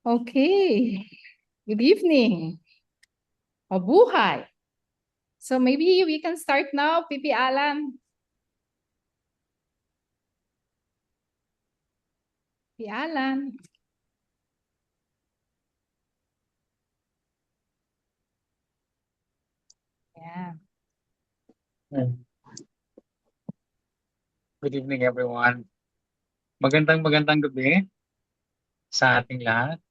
Okay. Good evening. Mabuhay. So maybe we can start now, Pipi Alan. Pipi Alan. Yeah. Good evening, everyone. Magandang gabi sa ating lahat.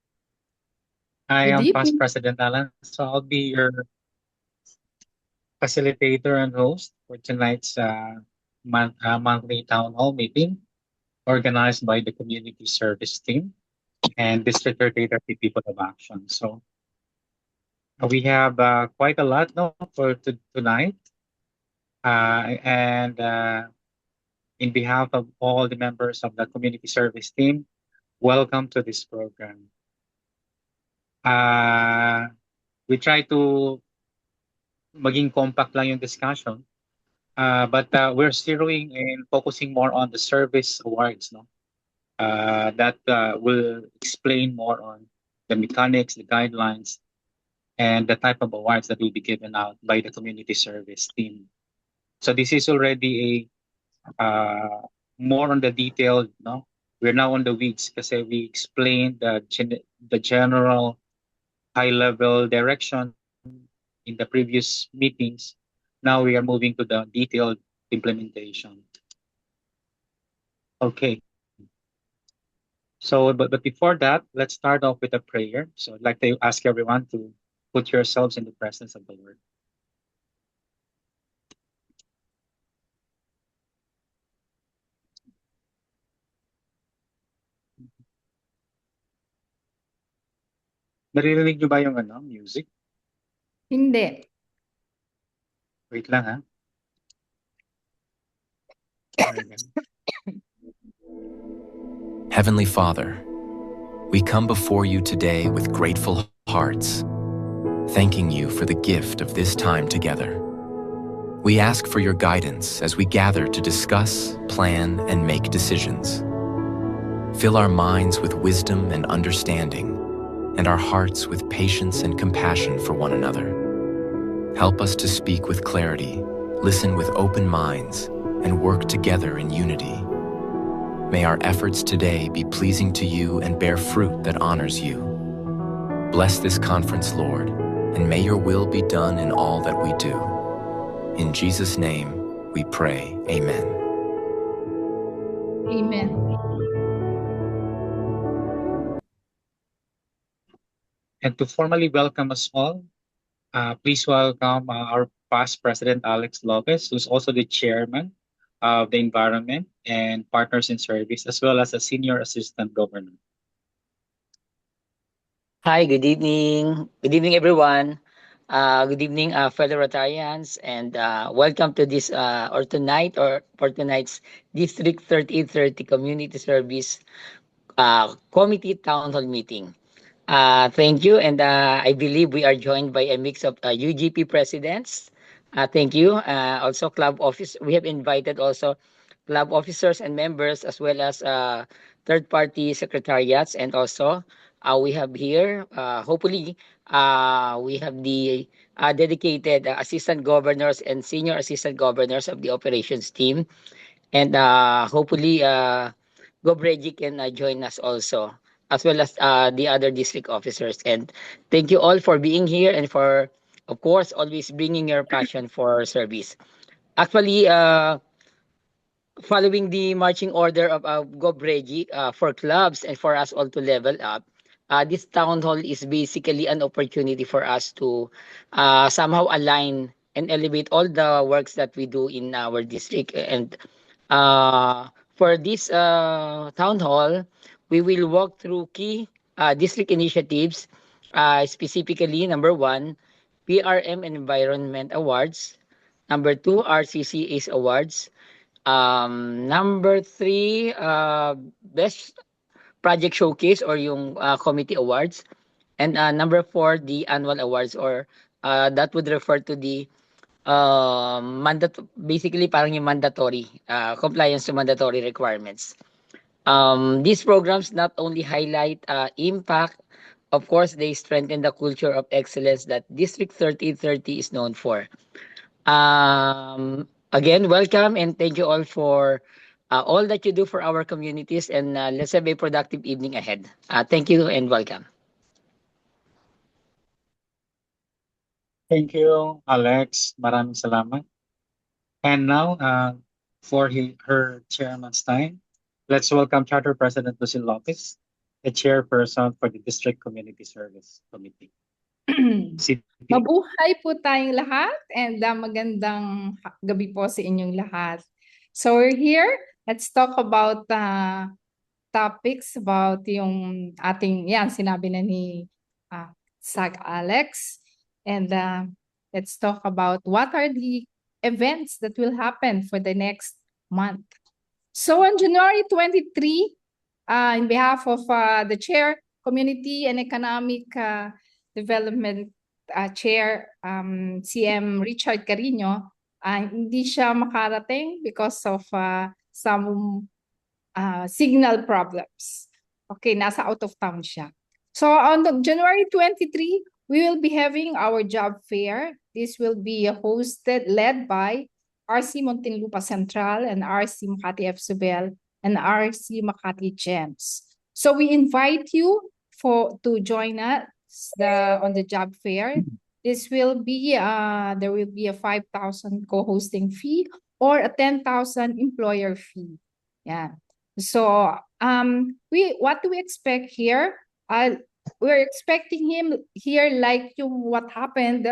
I Good am Past evening. President Alan, so I'll be your facilitator and host for tonight's monthly town hall meeting organized by the Community Service Team and District 38 People of Action. So we have quite a lot now for tonight. And in behalf of all the members of the Community Service Team, welcome to this program. Uh, we try to maging compact lang yung discussion. But we're zeroing and focusing more on the service awards, no? That will explain more on the mechanics, the guidelines, and the type of awards that will be given out by the community service team. So this is already a more on the detailed, no? We're now on the weeds kasi we explained the general high level direction in the previous meetings. Now we are moving to the detailed implementation. Okay. So, but before that, let's start off with a prayer. So I'd like to ask everyone to put yourselves in the presence of the Lord. Naririnig nyo ba yung music? Hindi. Wait lang ha. Heavenly Father, we come before you today with grateful hearts, thanking you for the gift of this time together. We ask for your guidance as we gather to discuss, plan, and make decisions. Fill our minds with wisdom and understanding, and our hearts with patience and compassion for one another. Help us to speak with clarity, listen with open minds, and work together in unity. May our efforts today be pleasing to you and bear fruit that honors you. Bless this conference, Lord, and may your will be done in all that we do. In Jesus' name, we pray. Amen. Amen. And to formally welcome us all, please welcome our past President Alex Lopez, who's also the chairman of the Environment and Partners in Service, as well as a Senior Assistant Governor. Hi, good evening. Good evening, everyone. Good evening, fellow Rotarians, and welcome to this or tonight or for tonight's District 3830 Community Service Committee Town Hall meeting. Thank you, and I believe we are joined by a mix of UGP presidents. Thank you. Also, club office. We have invited also club officers and members, as well as third-party secretariats, and also we have here, hopefully, we have the dedicated assistant governors and senior assistant governors of the operations team, and hopefully, Gov Reggie can join us also, as well as the other district officers. And thank you all for being here and for, of course, always bringing your passion for service. Actually, following the marching order of Gov Reggie for clubs and for us all to level up, this town hall is basically an opportunity for us to somehow align and elevate all the works that we do in our district. And for this town hall, we will walk through key district initiatives, specifically number one, PRM and Environment Awards. Number two, RCCA's Awards. Number three, best project showcase or yung committee awards. And number four, the annual awards, or that would refer to the basically parang yung mandatory compliance to mandatory requirements. These programs not only highlight impact of course, they strengthen the culture of excellence that District 3030 is known for. Again, welcome and thank you all for all that you do for our communities, and let's have a productive evening ahead. Thank you and welcome. Thank you, Alex. Maraming salamat. And now, for her chairman's time, let's welcome Charter President Lucille Lopez, the chairperson for the District Community Service Committee. CP. Mabuhay po tayong lahat and magandang gabi po sa inyong lahat. So we're here. Let's talk about topics about yung ating, yan, sinabi na ni SAG Alex. And let's talk about what are the events that will happen for the next month. So on January 23, in behalf of the Chair, Community and Economic Development Chair, CM Richard Carino, hindi siya makarating because of some signal problems. Okay, nasa out of town siya. So on January 23, we will be having our job fair. This will be led by RC Muntinlupa Central and RC Makati FSUBEL and RC Makati GEMS. So we invite you to join us on the job fair. This will be there will be a 5,000 co-hosting fee or a 10,000 employer fee. Yeah. So what do we expect here? We're expecting him here like what happened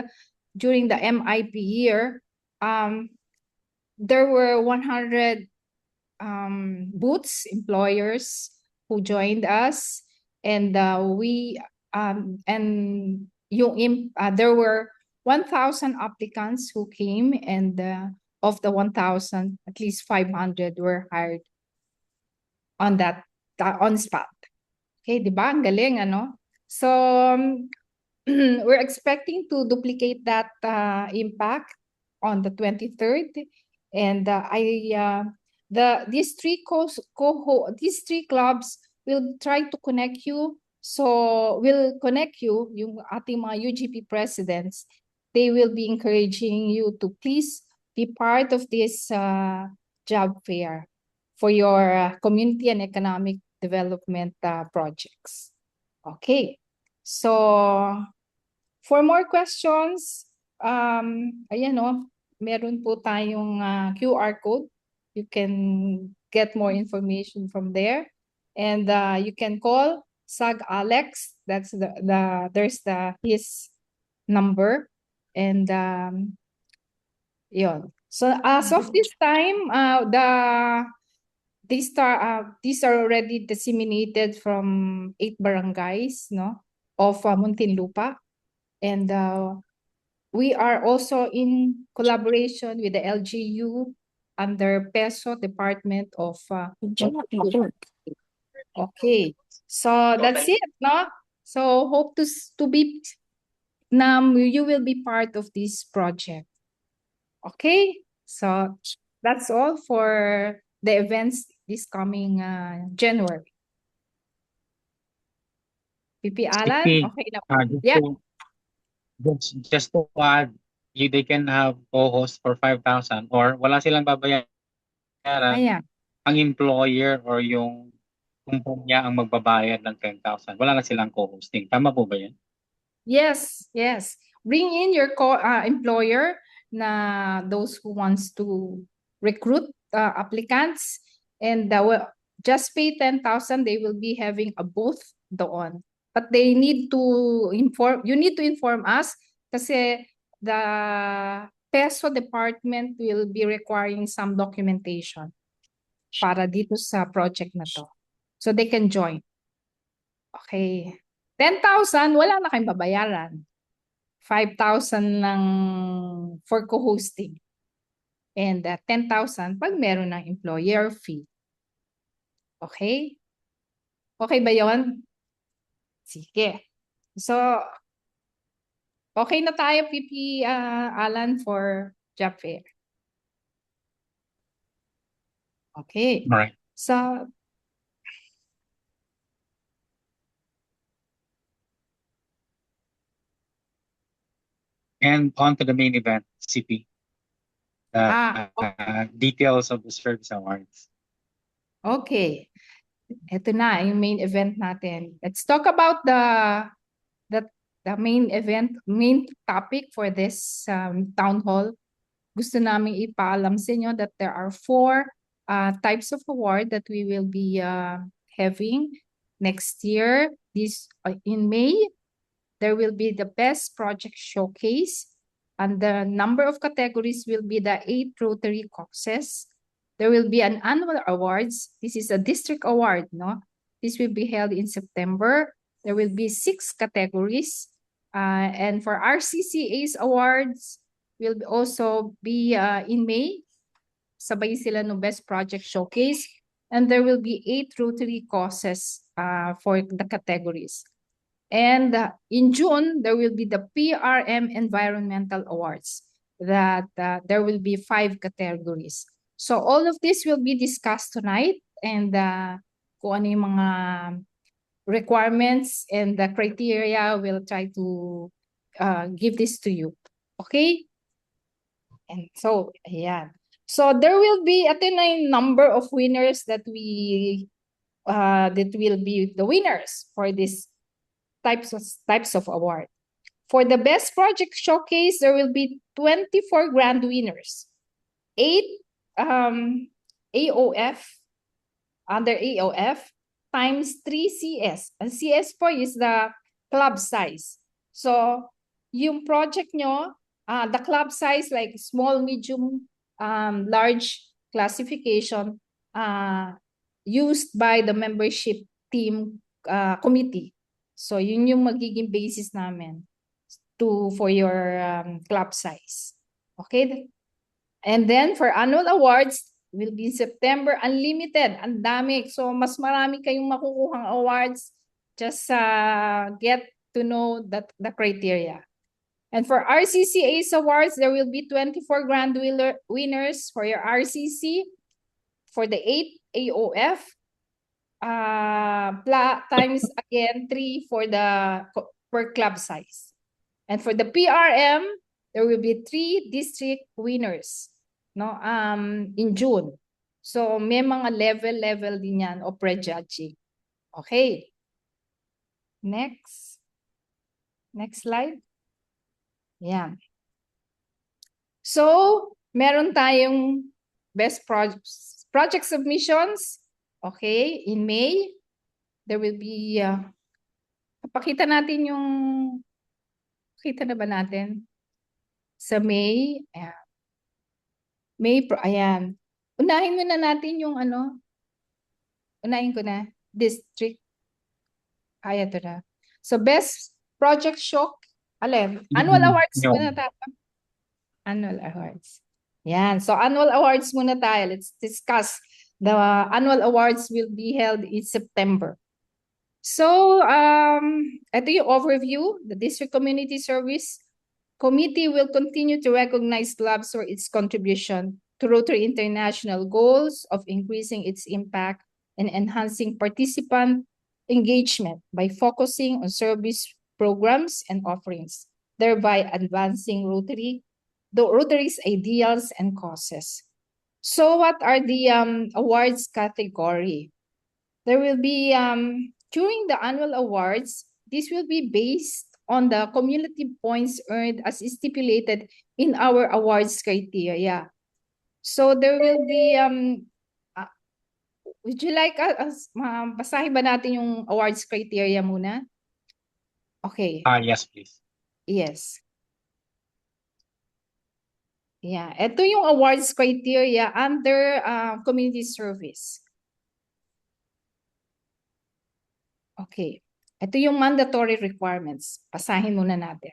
during the MIP year. There were 100 booths, employers who joined us, and there were 1,000 applicants who came, and of the 1,000, at least 500 were hired on spot. Okay, di ba? Ang galing, ano? So, we're expecting to duplicate that impact on the 23rd. And these three clubs will try to connect you. So, we'll connect you, yung ating mga UGP presidents. They will be encouraging you to please be part of this job fair for your community and economic development projects. Okay, so for more questions, ayan o, meron po tayong QR code. You can get more information from there, and you can call SAG Alex. That's there's his number, and yon. So as of this time, these are already disseminated from 8 barangays, no, of Muntinlupa, and we are also in collaboration with the LGU under PESO Department of Muntinlupa. Okay, so that's it, no? So hope to be you will be part of this project. Okay, so that's all for the events this coming January. PP Alan, CP, okay na. just Yeah. just to add, they can have co-host for 5,000 or wala silang babayaran. Ayan. Ang employer or yung kumpanya ang magbabayad ng 10,000. Wala na silang co-hosting. Tama po ba yan? Yes, yes. Bring in your employer na those who wants to recruit applicants, and just pay 10,000. They will be having a booth doon. But they need to you need to inform us kasi the PESO department will be requiring some documentation para dito sa project na to. So they can join. Okay. 10,000, wala na kayong babayaran. 5,000 lang for co-hosting. And 10,000 pag meron ng employer fee. Okay? Okay ba yon? Sige. So, okay na tayo, PP Alan, for job fair. Okay. All right. So, And on to the main event, CP. Details of the service awards. Okay. Ito na, yung main event natin. Let's talk about the main event, main topic for this town hall. Gusto namin ipaalam sa inyo that there are 4 types of award that we will be having next year. In May, there will be the Best Project Showcase, and the number of categories will be the 8 Rotary causes. There will be an annual awards. This is a district award, no? This will be held in September. There will be 6 categories. And for RCCA's awards, will also be in May. Sabay sila no Best Project Showcase. And there will be 8 Rotary causes for the categories. And in June, there will be the PRM Environmental Awards. That there will be 5 categories. So all of this will be discussed tonight, and kung ano yung mga requirements and the criteria, we'll try to give this to you. Okay? And so, ayan. So there will be, ito na yung number of winners that will be the winners for this types of award. For the Best Project Showcase, there will be 24 grand winners. 8 AOF, under AOF, times 3 CS. And CS po is the club size. So, yung project nyo, the club size, like small, medium, large classification, used by the membership team committee. So, yun yung magiging basis namin for your club size. Okay? And then for annual awards, will be in September, unlimited, ang dami. So mas marami kayong makukuhang awards. Just get to know the criteria. And for RCCA's awards, there will be 24 grand winners for your RCC. For the 8 AOF, times again 3 for the per club size. And for the PRM, there will be 3 district winners, no, in June. So may mga level din yan o prejudging. Okay. Next slide. Yan. So meron tayong best project submissions. Okay, in May there will be pakita natin yung kita na ba natin? Sa May, ayan. Unahin muna natin yung unahin ko na, district. Ay, ito na. So, Best Project Shock, Annual Awards muna tayo. Annual Awards. Yan. So, Annual Awards muna tayo. Let's discuss. The Annual Awards will be held in September. So, ito yung overview. The District Community Service Committee will continue to recognize clubs for its contribution to Rotary International goals of increasing its impact and enhancing participant engagement by focusing on service programs and offerings, thereby advancing Rotary's ideals and causes. So what are the awards category? There will be, during the annual awards, this will be based on the cumulative points earned as stipulated in our awards criteria. So there will be, would you like basahin ba natin yung awards criteria muna? Okay. Yes, please. Yes. Yeah, ito yung awards criteria under community service. Okay. Ito yung mandatory requirements. Basahin muna natin.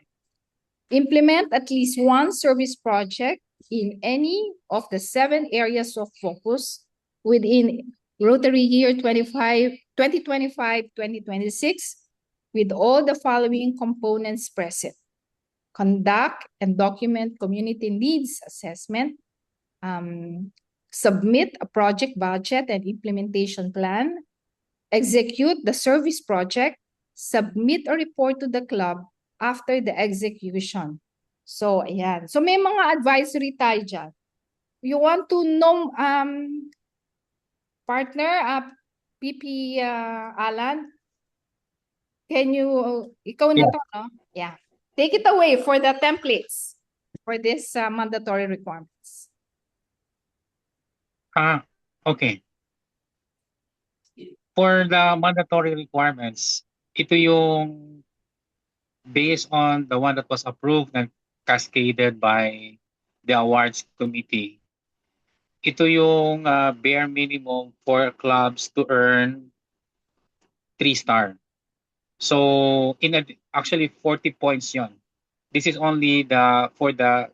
Implement at least 1 service project in any of the 7 areas of focus within Rotary year 2025-2026 with all the following components present. Conduct and document community needs assessment. Submit a project budget and implementation plan. Execute the service project. Submit a report to the club after the execution. So, ayan. So, may mga advisory tayo dyan. You want to know, partner, PP Alan, can you, ikaw na Yeah. to, no? Yeah. Take it away for the templates for this mandatory requirements. Okay. For the mandatory requirements, ito yung based on the one that was approved and cascaded by the awards committee. Ito yung bare minimum for clubs to earn 3-star. So actually 40 points yon. This is only for the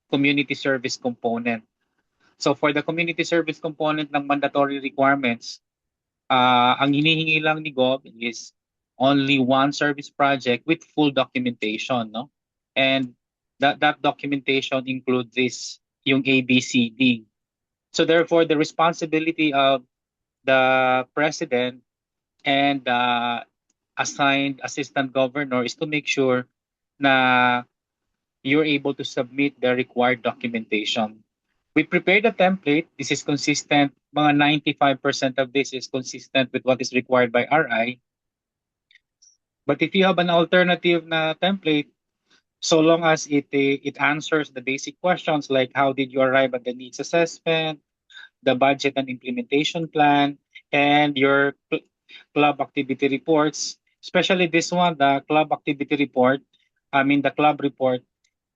community service component. So for the community service component ng mandatory requirements, ang hinihingi lang ni Gob is only one service project with full documentation, no? And that documentation includes yung ABCD. So therefore, the responsibility of the president and assigned assistant governor is to make sure na you're able to submit the required documentation. We prepared a template. This is consistent. Mga 95% of this is consistent with what is required by RI. But if you have an alternative na template, so long as it answers the basic questions like how did you arrive at the needs assessment, the budget and implementation plan, and your club activity reports, especially this one, the club activity report, the club report,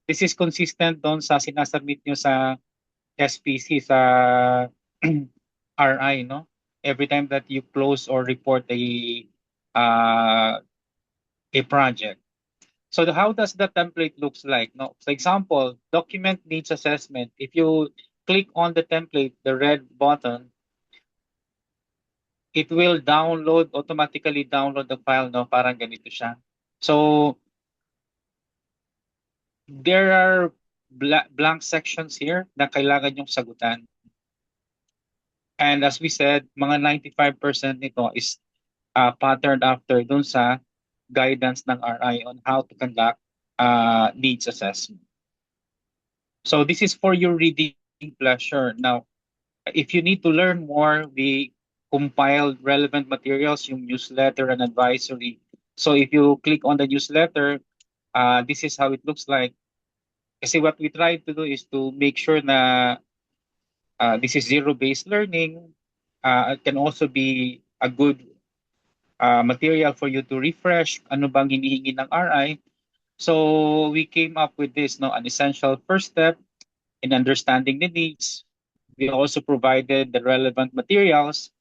this is consistent doon sa sinasubmit nyo sa SPC, sa RI, no? Every time that you close or report a project. So how does the template looks like? No, for example, document needs assessment. If you click on the template, the red button, it will automatically download the file, no? Parang ganito siya. So there are blank sections here na kailangan yung sagutan. And as we said, mga 95% nito is patterned after dun sa guidance ng RI on how to conduct needs assessment. So this is for your reading pleasure. Now, if you need to learn more, we compiled relevant materials, yung newsletter and advisory. So if you click on the newsletter, this is how it looks like. Kasi what we tried to do is to make sure na this is zero-based learning. It can also be a good material for you to refresh ano bang hinihingi ng RI. So we came up with this, no, an essential first step in understanding the needs. We also provided the relevant materials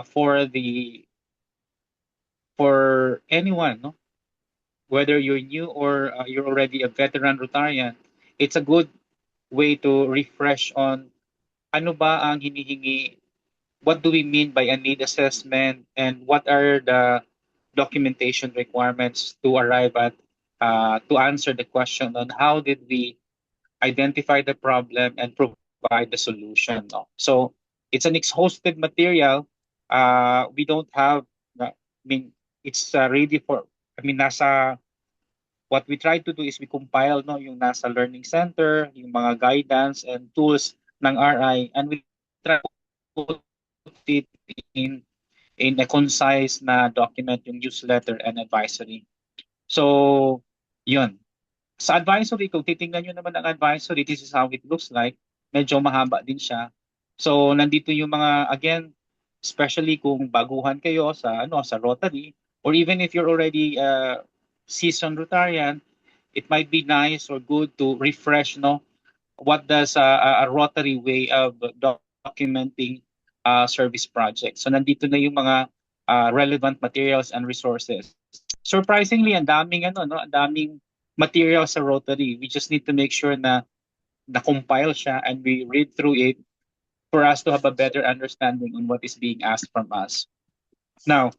for anyone, no? Whether you're new or you're already a veteran Rotarian, it's a good way to refresh on ano ba ang hinihingi, what do we mean by a need assessment, and what are the documentation requirements to arrive at to answer the question on how did we identify the problem and provide the solution. No? So it's an exhaustive material. We don't have, it's ready for, nasa, what we try to do is we compile, no, yung nasa learning center, yung mga guidance and tools ng RI, and we try to put it in a concise na document, yung newsletter and advisory. So, yun. Sa advisory, kung titingnan nyo naman ang advisory, this is how it looks like. Medyo mahaba din siya. So, nandito yung mga, again, especially kung baguhan kayo sa Rotary, or even if you're already seasoned Rotarian, it might be nice or good to refresh, no? What does a Rotary way of documenting service projects? So, nandito na yung mga relevant materials and resources. Surprisingly, ang daming materials sa Rotary. We just need to make sure na na-compile siya and we read through it for us to have a better understanding on what is being asked from us. Now,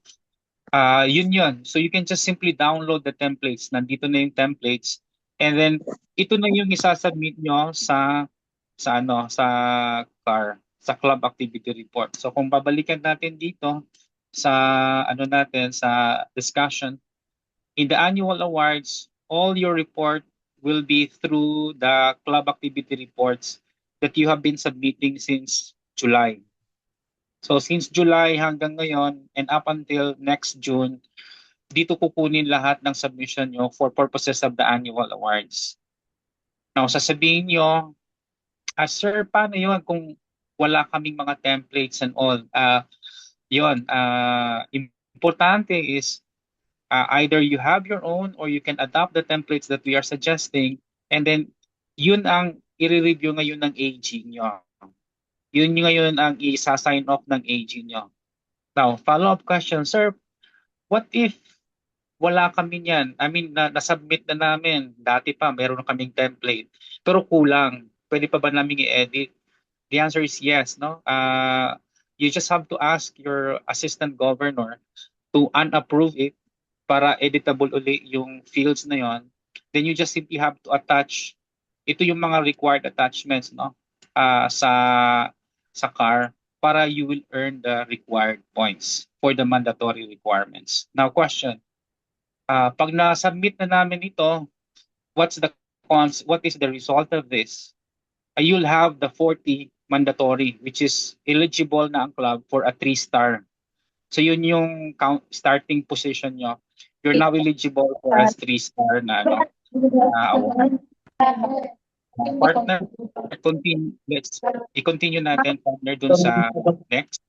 yun. So you can just simply download the templates. Nandito na yung templates. And then, ito na yung isasubmit nyo sa CAR, sa Club Activity Report. So kung babalikan natin dito sa sa discussion, in the annual awards, all your report will be through the club activity reports that you have been submitting since July. So since July hanggang ngayon and up until next June, dito kukunin lahat ng submission nyo for purposes of the annual awards. Now, sasabihin nyo, sir, paano yun kung wala kaming mga templates and all? Importante is either you have your own or you can adopt the templates that we are suggesting, and then yun ang i-review ngayon ng AG nyo. Yun ngayon ang isa-sign off ng AG nyo. Now, follow-up question, sir, what if wala kami niyan? I mean, na-submit na namin. Dati pa, meron na kaming template. Pero kulang. Pwede pa ba namin i-edit? The answer is yes. No? You just have to ask your assistant governor to unapprove it para editable uli yung fields na yon. Then you just simply have to attach, ito yung mga required attachments, no? Sa CAR para you will earn the required points for the mandatory requirements. Now question, pag na-submit na namin ito, what is the result of this? You'll have the 40 mandatory, which is eligible na ang club for a 3-star. So yun yung starting position nyo. You're now eligible for a 3-star na award. Partner, let's i-continue natin, partner, dun sa next.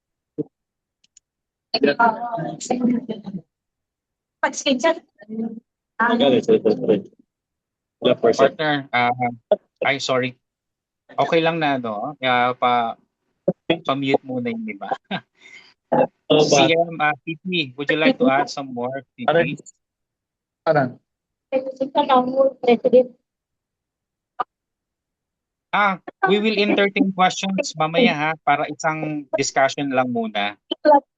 Partner, sorry. Okay lang na, no? Pa-mute muna yung iba. CM, PP, would you like to add some more, PP? We will entertain questions mamaya, ha, para isang discussion lang muna.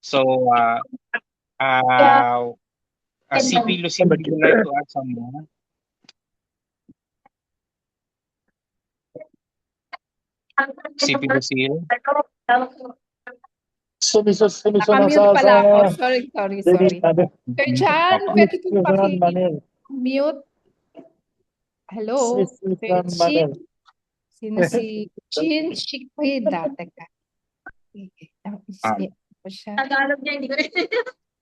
So, CP Lucille, would you like to add some more? CP Lucille? Mute pala ako. Sorry. Sir Chan, pwede po paki-mute. Hello? Sir Chin? Sino si Chin Chiquida? Teka. Tagalog niya, hindi ko rin.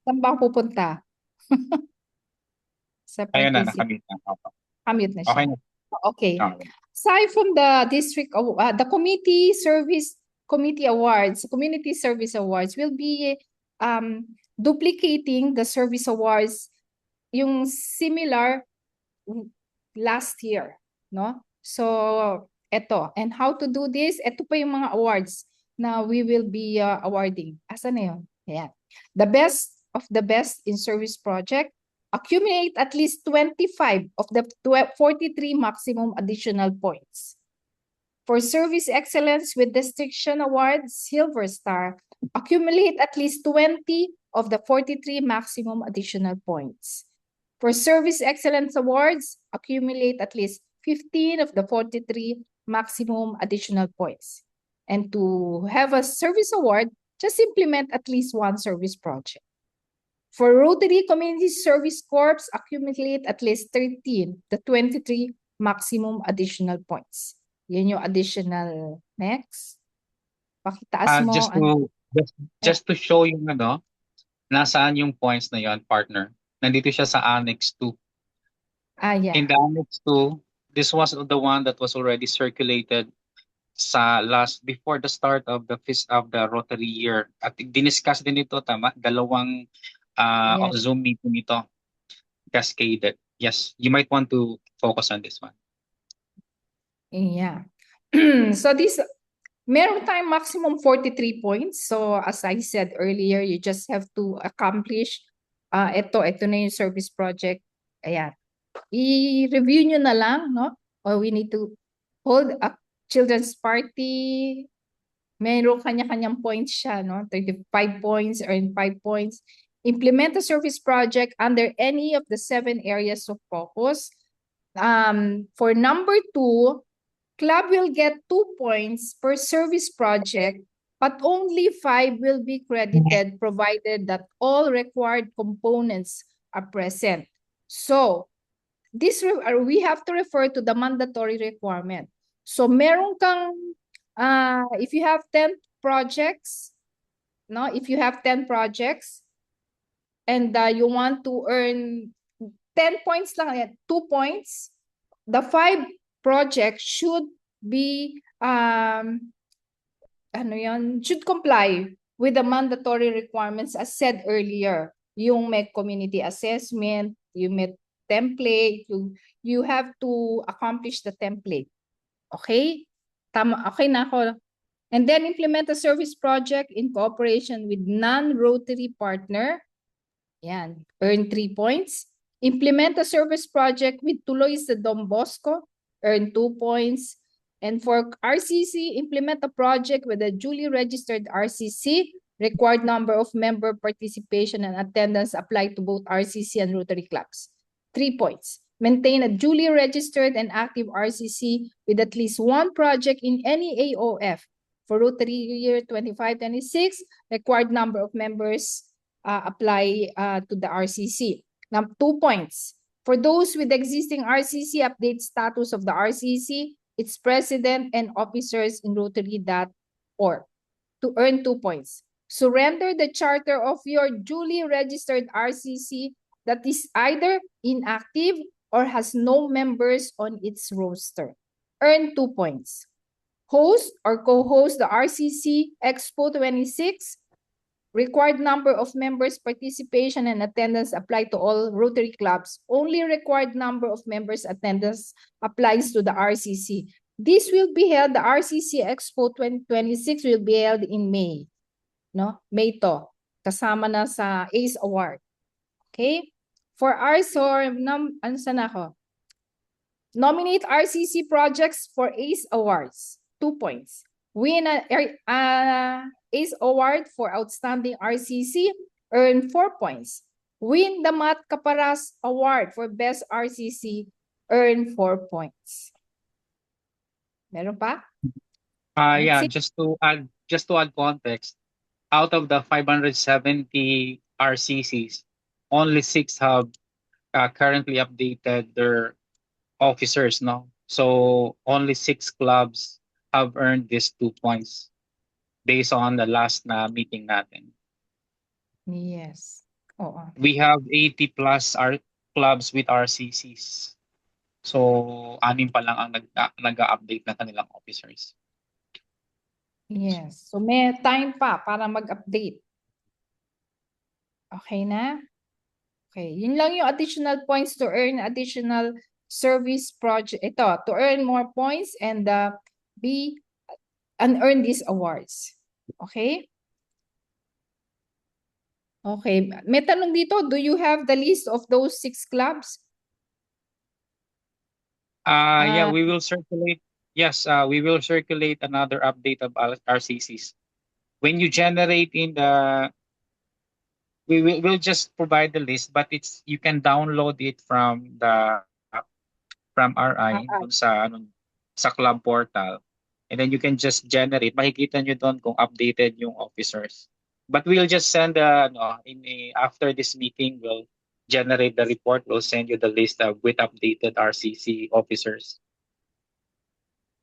Saan ba pupunta? Ayun na, nakamute na. Kamute na siya. Okay na. Okay. Aside from the the committee awards, community service awards will be duplicating the service awards yung similar last year, no? So, eto. And how to do this? Ito pa yung mga awards na we will be awarding. Asan na yun? Ayan. The best of the best in service project, accumulate at least 25 of the 43 maximum additional points. For service excellence with distinction awards, Silver Star, accumulate at least 20 of the 43 maximum additional points. For service excellence awards, accumulate at least 15 of the 43 maximum additional points. And to have a service award, just implement at least one service project. For Rotary Community Service Corps, accumulate at least 13, the 23 maximum additional points. Yun yung additional. Next. Pakitaas mo. Just to show yung nasaan yung points na yon, partner. Nandito siya sa Annex 2. Yeah. In the Annex 2, this was the one that was already circulated before the start of the Rotary year. At diniscuss din ito, tama? Dalawang Yes. Zoom meeting ito. Cascaded. Yes, you might want to focus on this one. Yeah. So meron tayong maximum 43 points. So as I said earlier, you just have to accomplish ito na yung service project. Ayan. I-review nyo na lang, no? Or we need to hold a children's party. Meron kanya-kanyang points siya, no? 35 points, earn 5 points. Implement a service project under any of the 7 areas of focus. For number 2, club will get 2 points per service project, but only 5 will be credited provided that all required components are present. So, we have to refer to the mandatory requirement. So meron kang, if you have 10 projects, no? If you have 10 projects and you want to earn 10 points lang, 2 points, the 5 projects should be, should comply with the mandatory requirements as said earlier. Yung may community assessment, you may template, you have to accomplish the template. Okay? Tama, okay na ako. And then implement a service project in cooperation with non-Rotary partner. Yan, earn 3 points. Implement a service project with Tuloy sa Don Bosco, earn 2 points. And for RCC, implement a project with a duly registered RCC. Required number of member participation and attendance apply to both RCC and Rotary clubs. 3 points. Maintain a duly registered and active RCC with at least one project in any AOF. For Rotary year 25-26, required number of members apply to the RCC. Now, 2 points. For those with existing RCC, update status of the RCC, its president and officers in Rotary.org to earn 2 points. Surrender the charter of your duly registered RCC that is either inactive or has no members on its roster. Earn 2 points. Host or co-host the RCC Expo 26. Required number of members participation and attendance apply to all Rotary clubs. Only required number of members attendance applies to the RCC. This will be held, the RCC Expo 2026 will be held in May. No? May to. Kasama na sa ACE Award. Okay? For RSOR, ano sana ako? Nominate RCC projects for ACE Awards. 2 points. Win an ACE Award for Outstanding RCC, earn 4 points. Win the Mat Caparas Award for Best RCC, earn 4 points. Meron pa? Yeah, just to add context, out of the 570 RCCs, only 6 have currently updated their officers, no? So only 6 clubs have earned these 2 points based on the last meeting natin. Yes. Oo. We have 80 plus clubs with RCCs. So 6 pa lang ang nag-update na kanilang officers. Yes. So may time pa para mag-update. Okay na? Okay. Yun lang yung additional points to earn additional service project. Ito, to earn more points and earn these awards. Okay? Okay. May tanong dito, do you have the list of those 6 clubs? Yeah, we will circulate. Yes, we will circulate another update of RCCs. When you generate in the, we'll just provide the list, but you can download it from RI dun sa club portal, and then you can just generate. Makikita nyo doon kung updated yung officers. But we'll just send after this meeting, we'll generate the report. We'll send you the list with updated RCC officers.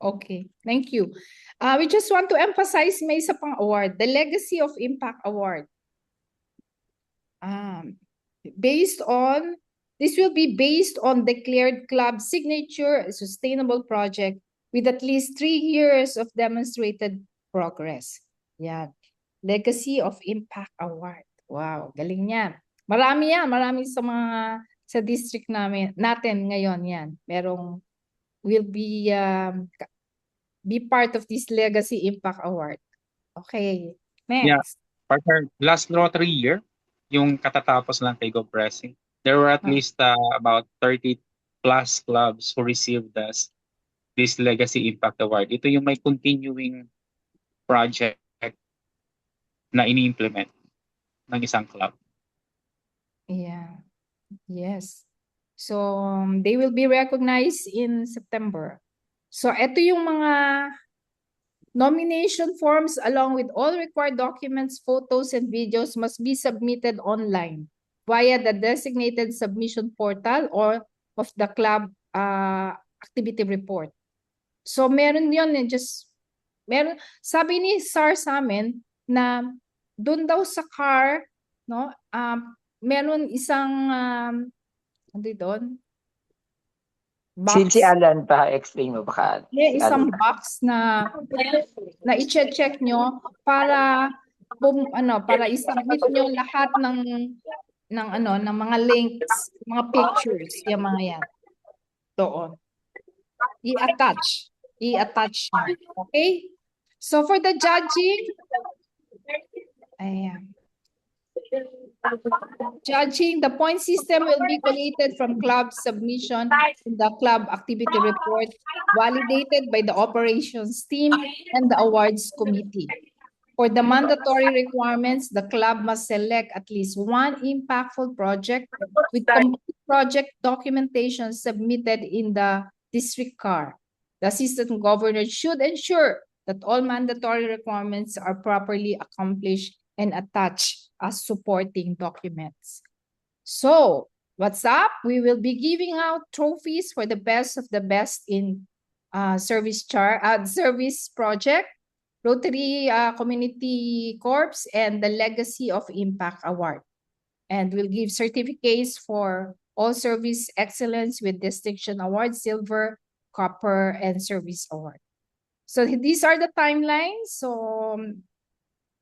Okay, thank you. We just want to emphasize may isa pang award, the Legacy of Impact Award. This will be based on declared club signature, a sustainable project with at least 3 years of demonstrated progress. Yan. Legacy of Impact Award. Wow, galing yan. Marami yan, marami sa district natin ngayon yan. Will be part of this Legacy Impact Award. Okay, next. Yeah, partner, last Rotary year, yung katatapos lang kay Go Pressing, there were at least about 30 plus clubs who received this Legacy Impact Award. Ito yung may continuing project na ini-implement ng isang club. Yeah. Yes. So, they will be recognized in September. So, ito yung mga nomination forms along with all required documents, photos, and videos must be submitted online via the designated submission portal or of the club activity report. So meron yun, meron, sabi ni SAR sa amin na doon daw sa car, no, meron isang, ano doon? Si Box. Alan pa, explain mo baka. May si isang Alan. box na i-check nyo para para i-submit nyo lahat ng mga links, mga pictures, yung mga yan. Doon. I-attach nyo. Okay? So for the judging, ayan. Judging, the point system will be collated from club submission in the club activity report, validated by the operations team and the awards committee. For the mandatory requirements, the club must select at least one impactful project with complete project documentation submitted in the district CAR. The assistant governor should ensure that all mandatory requirements are properly accomplished and attached as supporting documents. So, what's up? We will be giving out trophies for the best of the best in service project, Rotary Community Corps, and the Legacy of Impact Award. And we'll give certificates for all service excellence with distinction award, silver, copper, and service award. So these are the timelines. So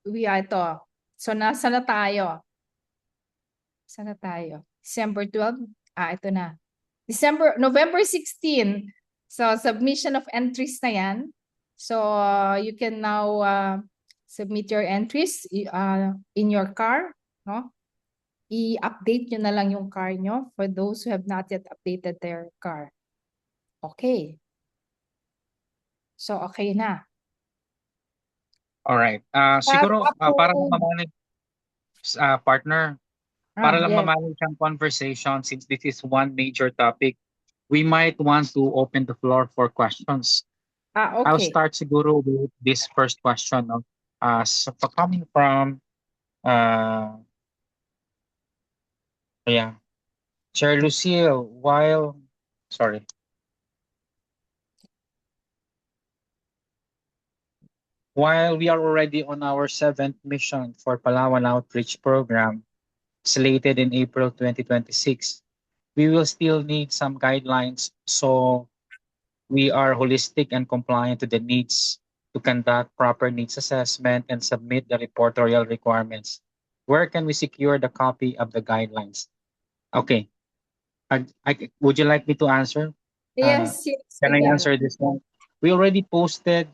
ito. So nasa na tayo? Sana tayo? December 12? Ito na. November 16. So submission of entries na yan. So you can now submit your entries in your car, no? I-update nyo na lang yung car nyo for those who have not yet updated their car. Okay. So okay na. All right. Siguro para lang mamanage, partner, para lang yes. mamanage ang conversation, since this is one major topic, we might want to open the floor for questions. Okay. I'll start siguro with this first question. No? So coming from Chair Lucille, while we are already on our 7th mission for Palawan Outreach Program, slated in April 2026, we will still need some guidelines so we are holistic and compliant to the needs to conduct proper needs assessment and submit the reportorial requirements. Where can we secure the copy of the guidelines? Okay. Would you like me to answer? Yes. Can I answer this one? We already posted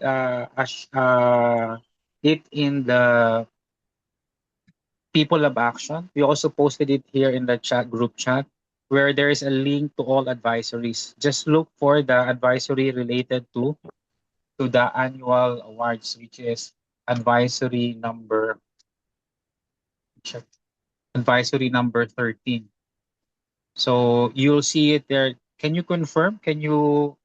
it in the People of Action. We also posted it here in the group chat, where there is a link to all advisories. Just look for the advisory related to the annual awards, which is advisory number 13. So you'll see it there. Can you confirm? Can you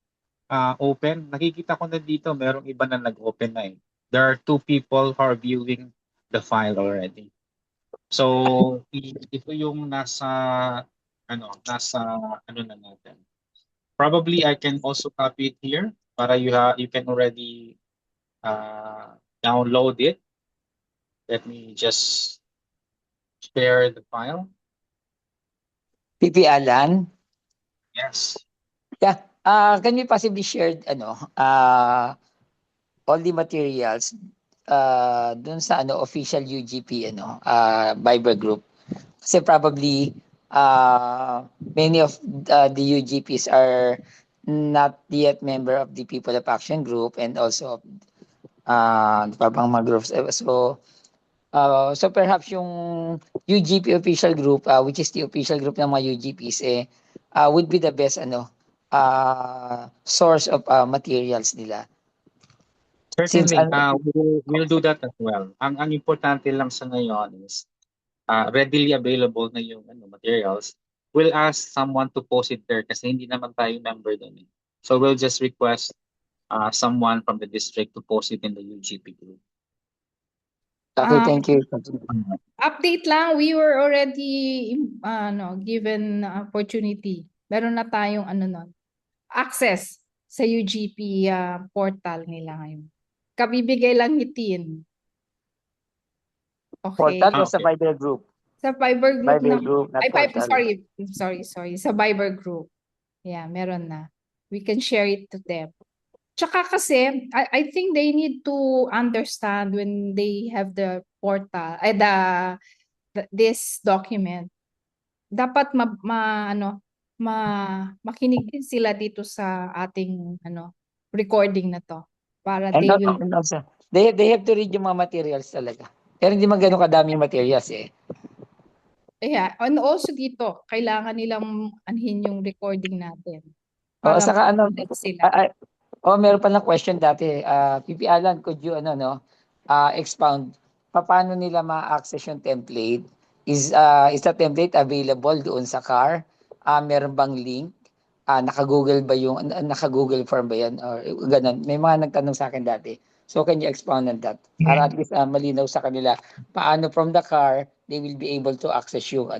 open? Nakikita ko na dito, merong iba na nag-open na eh. There are 2 people who are viewing the file already. So ito yung nasa na natin. Probably I can also copy it here para you can already download it. Let me just share the file. PP Alan? Yes. Yeah. Can we possibly share all the materials dun sa official UGP Viber group? Kasi probably many of the UGPs are not yet member of the People of Action group and also parang mga groups. So perhaps yung UGP official group, which is the official group ng mga UGPs, would be the best source of materials nila. Certainly, we'll do that as well. Ang importante lang sa ngayon is readily available na yung materials. We'll ask someone to post it there kasi hindi naman tayo member doon. So we'll just request someone from the district to post it in the UGP group. Okay, thank you. Update lang, we were already given opportunity Meron na tayong ano nun, access sa UGP portal nila ngayon. Kabibigay lang itin. Okay. Portal o sa Okay. Viber group? Sa Viber group Viber na. group, not portal. Sorry. Sa Viber group. Yeah, meron na. We can share it to them. Tsaka kasi, I think they need to understand when they have the portal, this document. Dapat makinig din sila dito sa ating recording na to para And they will also, they have to read yung mga materials talaga. Pero hindi man ganun kadami yung materials eh. and also dito kailangan nilang anhin yung recording natin O para saka makita sila. meron pa lang question dati. PP Alan, could you expound paano nila ma-access yung template? Is the template available doon sa car? Meron bang link? Naka-Google ba yung naka-Google form ba yan or ganun? May mga nagtanong sa akin dati. So can you expound on that? Para at least malinaw sa kanila paano from the car they will be able to access yung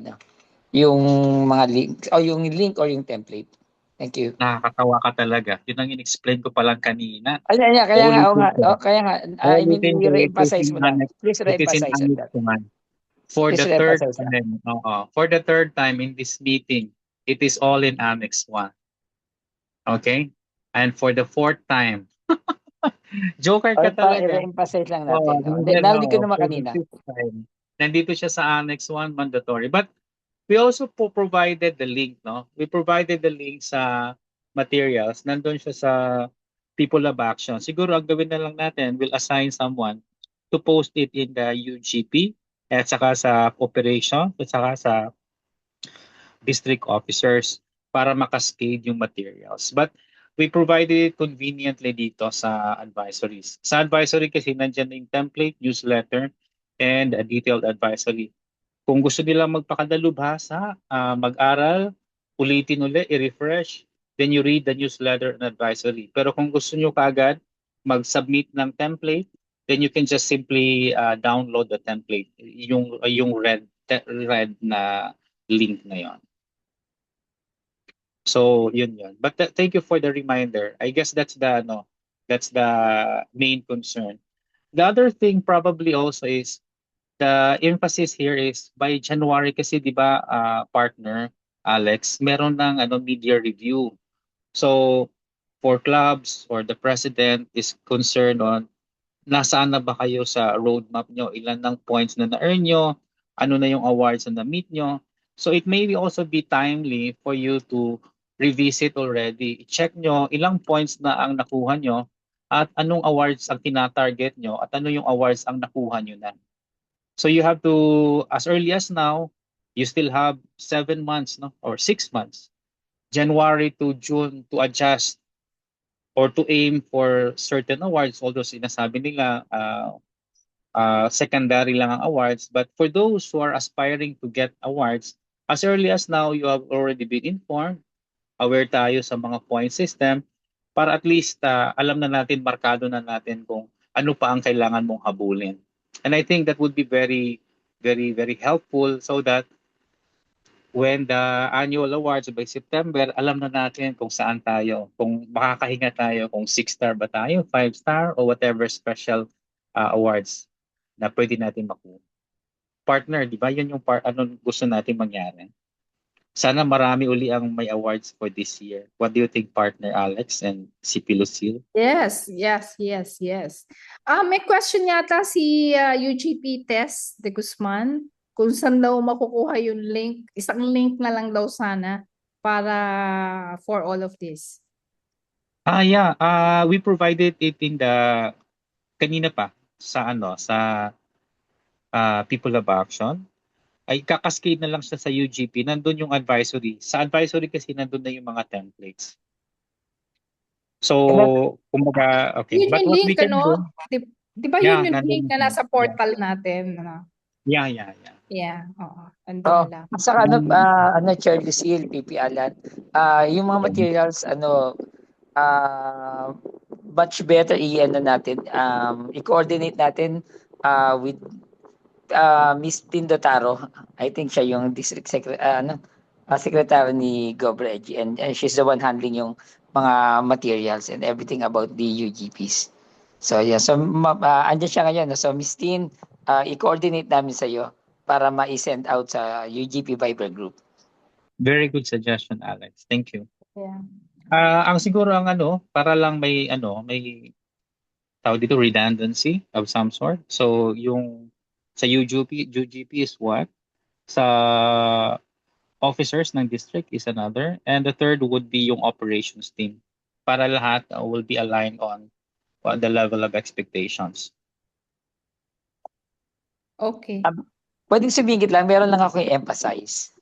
mga link o yung link or yung template. Thank you. Nakakatawa ka talaga. Yun ang in-explain ko pa lang kanina. Kaya nga, I mean, Ulitin ko, it is re-emphasize in mo na. Annex, Please it is in re-emphasize on Annex that. 1. For Please the third re-emphasize that. time, for the third time in this meeting, it is all in Annex 1. Okay? And for the fourth time, joker ka talaga. Re-emphasize lang Oh, natin. and then, Narinig ko naman for the kanina. fifth time, nandito siya sa Annex 1, mandatory. But we also provided the link, no? We provided the link sa materials. Nandun siya sa People of Action. Siguro ang gawin na lang natin, we'll assign someone to post it in the UGP at saka sa operation at saka sa district officers para makascade yung materials. But we provided it conveniently dito sa advisories. Sa advisory kasi nandiyan yung template, newsletter, and a detailed advisory. Kung gusto nila magpakadalubhasa, mag-aral, ulitin ulit, i-refresh, then you read the newsletter and advisory. Pero kung gusto nyo kaagad mag-submit ng template, then you can just simply download the template, yung red na link na yon. So yun. But thank you for the reminder. I guess that's the main concern. The other thing probably also is the emphasis here is by January kasi 'di ba partner Alex, meron ng media review. So for clubs or the president is concerned on nasaan na ba kayo sa roadmap nyo, ilan ng points na na-earn nyo, ano na yung awards na na-meet nyo. So it may also be timely for you to revisit already. I-check nyo ilang points na ang nakuha nyo at anong awards ang tina-target nyo at ano yung awards ang nakuha nyo na. So you have to, as early as now, you still have 7 months or 6 months, January to June, to adjust or to aim for certain awards, although sinasabi nila secondary lang ang awards. But for those who are aspiring to get awards, as early as now, you have already been informed, aware tayo sa mga point system, para at least alam na natin, markado na natin kung ano pa ang kailangan mong habulin. And I think that would be very, very, very helpful so that when the annual awards by September, alam na natin kung saan tayo, kung makakahinga tayo, kung 6-star ba tayo, 5-star, or whatever special awards na pwede natin makuha. Partner, di ba? Yun yung anong gusto natin mangyari. Sana marami uli ang may awards for this year. What do you think, partner Alex and CP Lucille? Yes. May question yata si UGP Tess de Guzman kung saan daw makukuha yung link. Isang link na lang daw sana para for all of this. Yeah. We provided it in the kanina pa sa People of Action. Ay kakascade na lang siya sa UGP. Nandun yung advisory. Sa advisory kasi nandun na yung mga templates. So, kumbaga, okay. Yun But yung what link, we can do, Di ba Yeah, yun yung nandun link na na. nasa portal natin? Yeah. Oo. Andun lang. Saka Chair Lucille, PP Alan, yung mga materials, much better i-coordinate natin with Miss Tindotaro. I think siya yung district secretary, secretary ni Gov. Reggie, and she's the one handling yung mga materials and everything about the UGPs. So yeah, so andyan siya ngayon. No? So Miss Tin, i-coordinate namin sa iyo para ma-send out sa UGP Viber group. Very good suggestion, Alex. Thank you. Yeah. Ang siguro ang para lang may tawag dito redundancy of some sort. So yung sa UGP is what? Sa officers ng district is another, and the third would be yung operations team. Para lahat will be aligned on the level of expectations. Okay. Pwedeng sumingit lang, meron lang ako i-emphasize.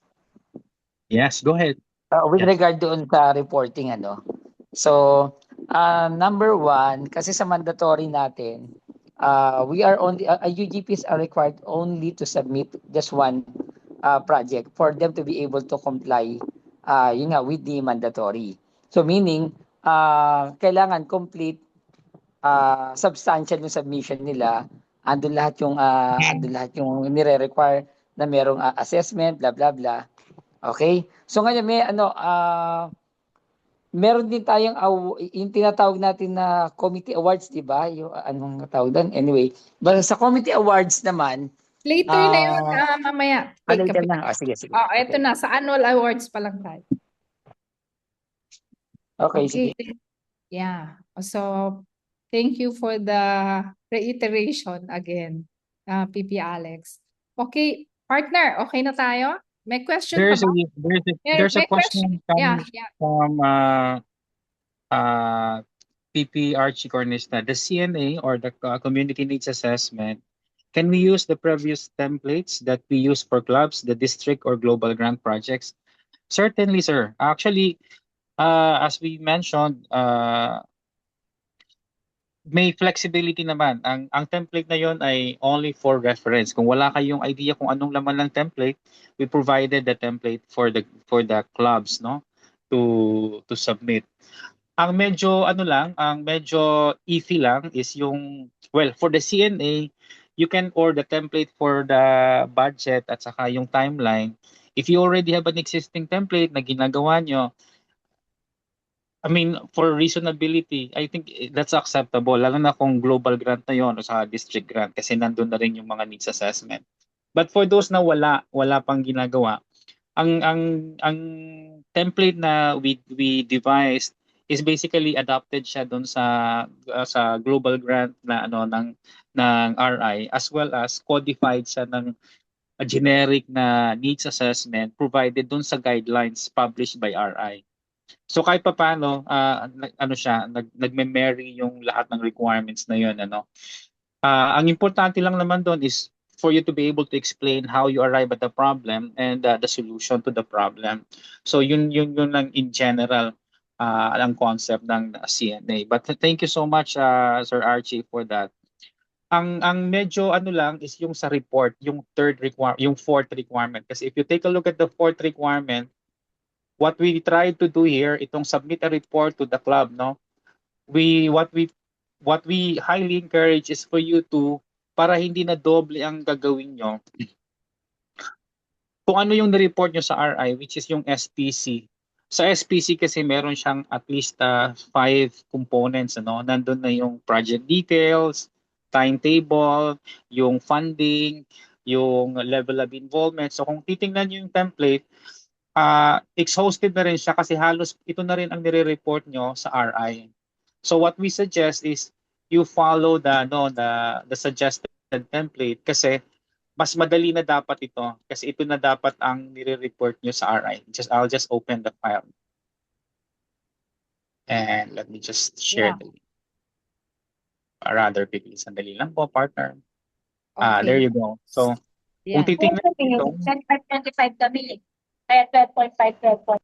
Yes, go ahead. With Yes. regard doon sa reporting, So, number one, kasi sa mandatory natin, we are only, UGPs are required only to submit just one project for them to be able to comply, yun nga, with the mandatory. So, meaning, kailangan complete, substantial yung submission nila, andun lahat yung nire-require na merong assessment, blah, blah, blah. Okay? So ngayon meron din tayong yung tinatawag natin na committee awards, 'di ba? Yung anong tawag doon? Anyway, sa committee awards naman, Later na yun, mamaya. Take a later picture. na. Sige. Ito na. Sa annual awards pa lang tayo. Okay, sige. Yeah. So, thank you for the reiteration again, PP Alex. Okay, partner, okay na tayo? May question pa There's a ba? there's a May question. question Yeah. from PP Archie Cornista. The CNA or the Community Needs Assessment, can we use the previous templates that we use for clubs, the district or global grant projects? Certainly, sir. Actually, as we mentioned, may flexibility naman. Ang template na yon ay only for reference. Kung wala kayong idea kung anong laman ng template, we provided the template for the clubs, no, to submit. Ang medyo ang medyo iffy lang is yung, well, for the CNA, you can order the template for the budget at saka yung timeline. If you already have an existing template na ginagawa nyo, I mean, for reasonability, I think that's acceptable, lalo na kung global grant na yon o sa district grant kasi nandun na rin yung mga needs assessment. But for those na wala pang ginagawa, ang template na we devised is basically adapted siya doon sa global grant na ng RI, as well as codified siya ng a generic na needs assessment provided doon sa guidelines published by RI. So kahit papaano, nagme-marry yung lahat ng requirements na yun, ang importante lang naman doon is for you to be able to explain how you arrive at the problem and the solution to the problem. So yun lang in general ang concept ng CNA. But thank you so much, Sir Archie, for that. Ang medyo lang is yung sa report, yung fourth requirement. Kasi if you take a look at the fourth requirement, what we try to do here, itong submit a report to the club, no? What we highly encourage is for you to, para hindi na doble ang gagawin nyo, kung ano yung na-report nyo sa RI, which is yung SPC. Sa SPC kasi meron siyang at least 5 components, Nandun na yung project details, timetable, yung funding, yung level of involvement. So kung titingnan nyo yung template, exhausted na rin siya kasi halos ito na rin ang nire-report nyo sa RI. So what we suggest is you follow the suggested template kasi mas madali na dapat ito kasi ito na dapat ang nire-report nyo sa RI. I'll just open the file. And let me just share the link. Rather quickly, sandali lang po, partner. Okay. There you go. So, kung titingnan ito, 25 kami. Kaya 12.5.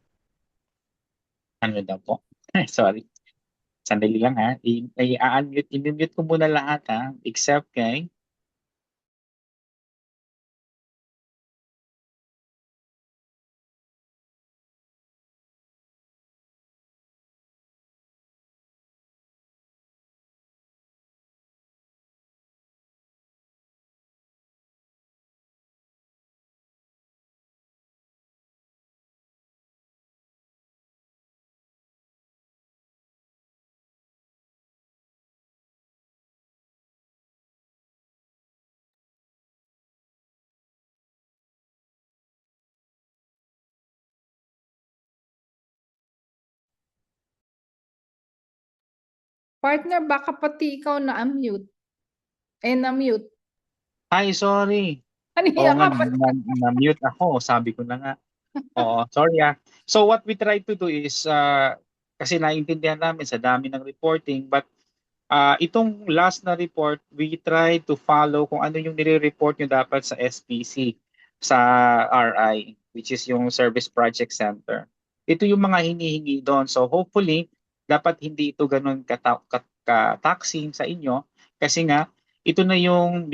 ano daw po? Sorry. Sandali lang ha. I-mute ko muna lahat ha. Except kay Partner, baka pati ikaw na-unmute. Na-mute. Ay, sorry. Oo Kanina nga, ka pa. na-mute ako. Sabi ko na nga. Oo, sorry ah. So what we try to do is, kasi naiintindihan namin sa dami ng reporting, but itong last na report, we try to follow kung ano yung nire-report nyo dapat sa SPC, sa RI, which is yung Service Project Center. Ito yung mga hinihingi doon. So hopefully, dapat hindi ito ganun ka-taxing sa inyo kasi nga, ito na yung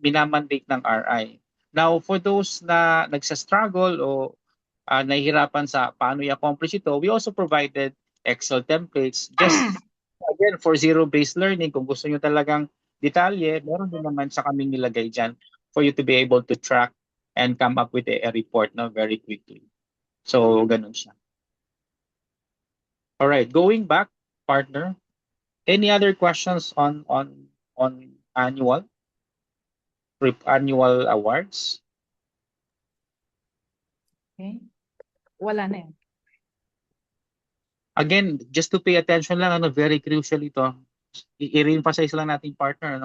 minamandate ng RI. Now, for those na nagsa-struggle o nahihirapan sa paano i-accomplish ito, we also provided Excel templates just again for zero-based learning. Kung gusto nyo talagang detalye, meron din naman sa kaming nilagay dyan for you to be able to track and come up with a report very quickly. So, ganun siya. All right, going back, partner, any other questions on annual awards? Okay. Wala na yan. Again, just to pay attention lang, very crucial ito. I-re-emphasize lang natin, partner,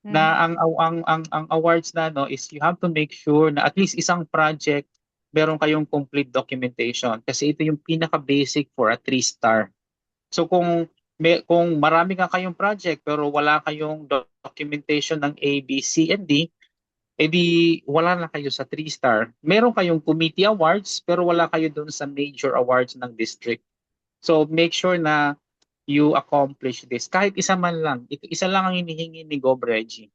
na ang awards na is you have to make sure na at least isang project meron kayong complete documentation kasi ito yung pinaka-basic for a 3-star. So kung marami ka kayong project pero wala kayong documentation ng A, B, C, and D, edi wala na kayo sa 3-star. Meron kayong committee awards pero wala kayo dun sa major awards ng district. So make sure na you accomplish this. Kahit isa man lang, isa lang ang hinihingi ni Gob Reggie.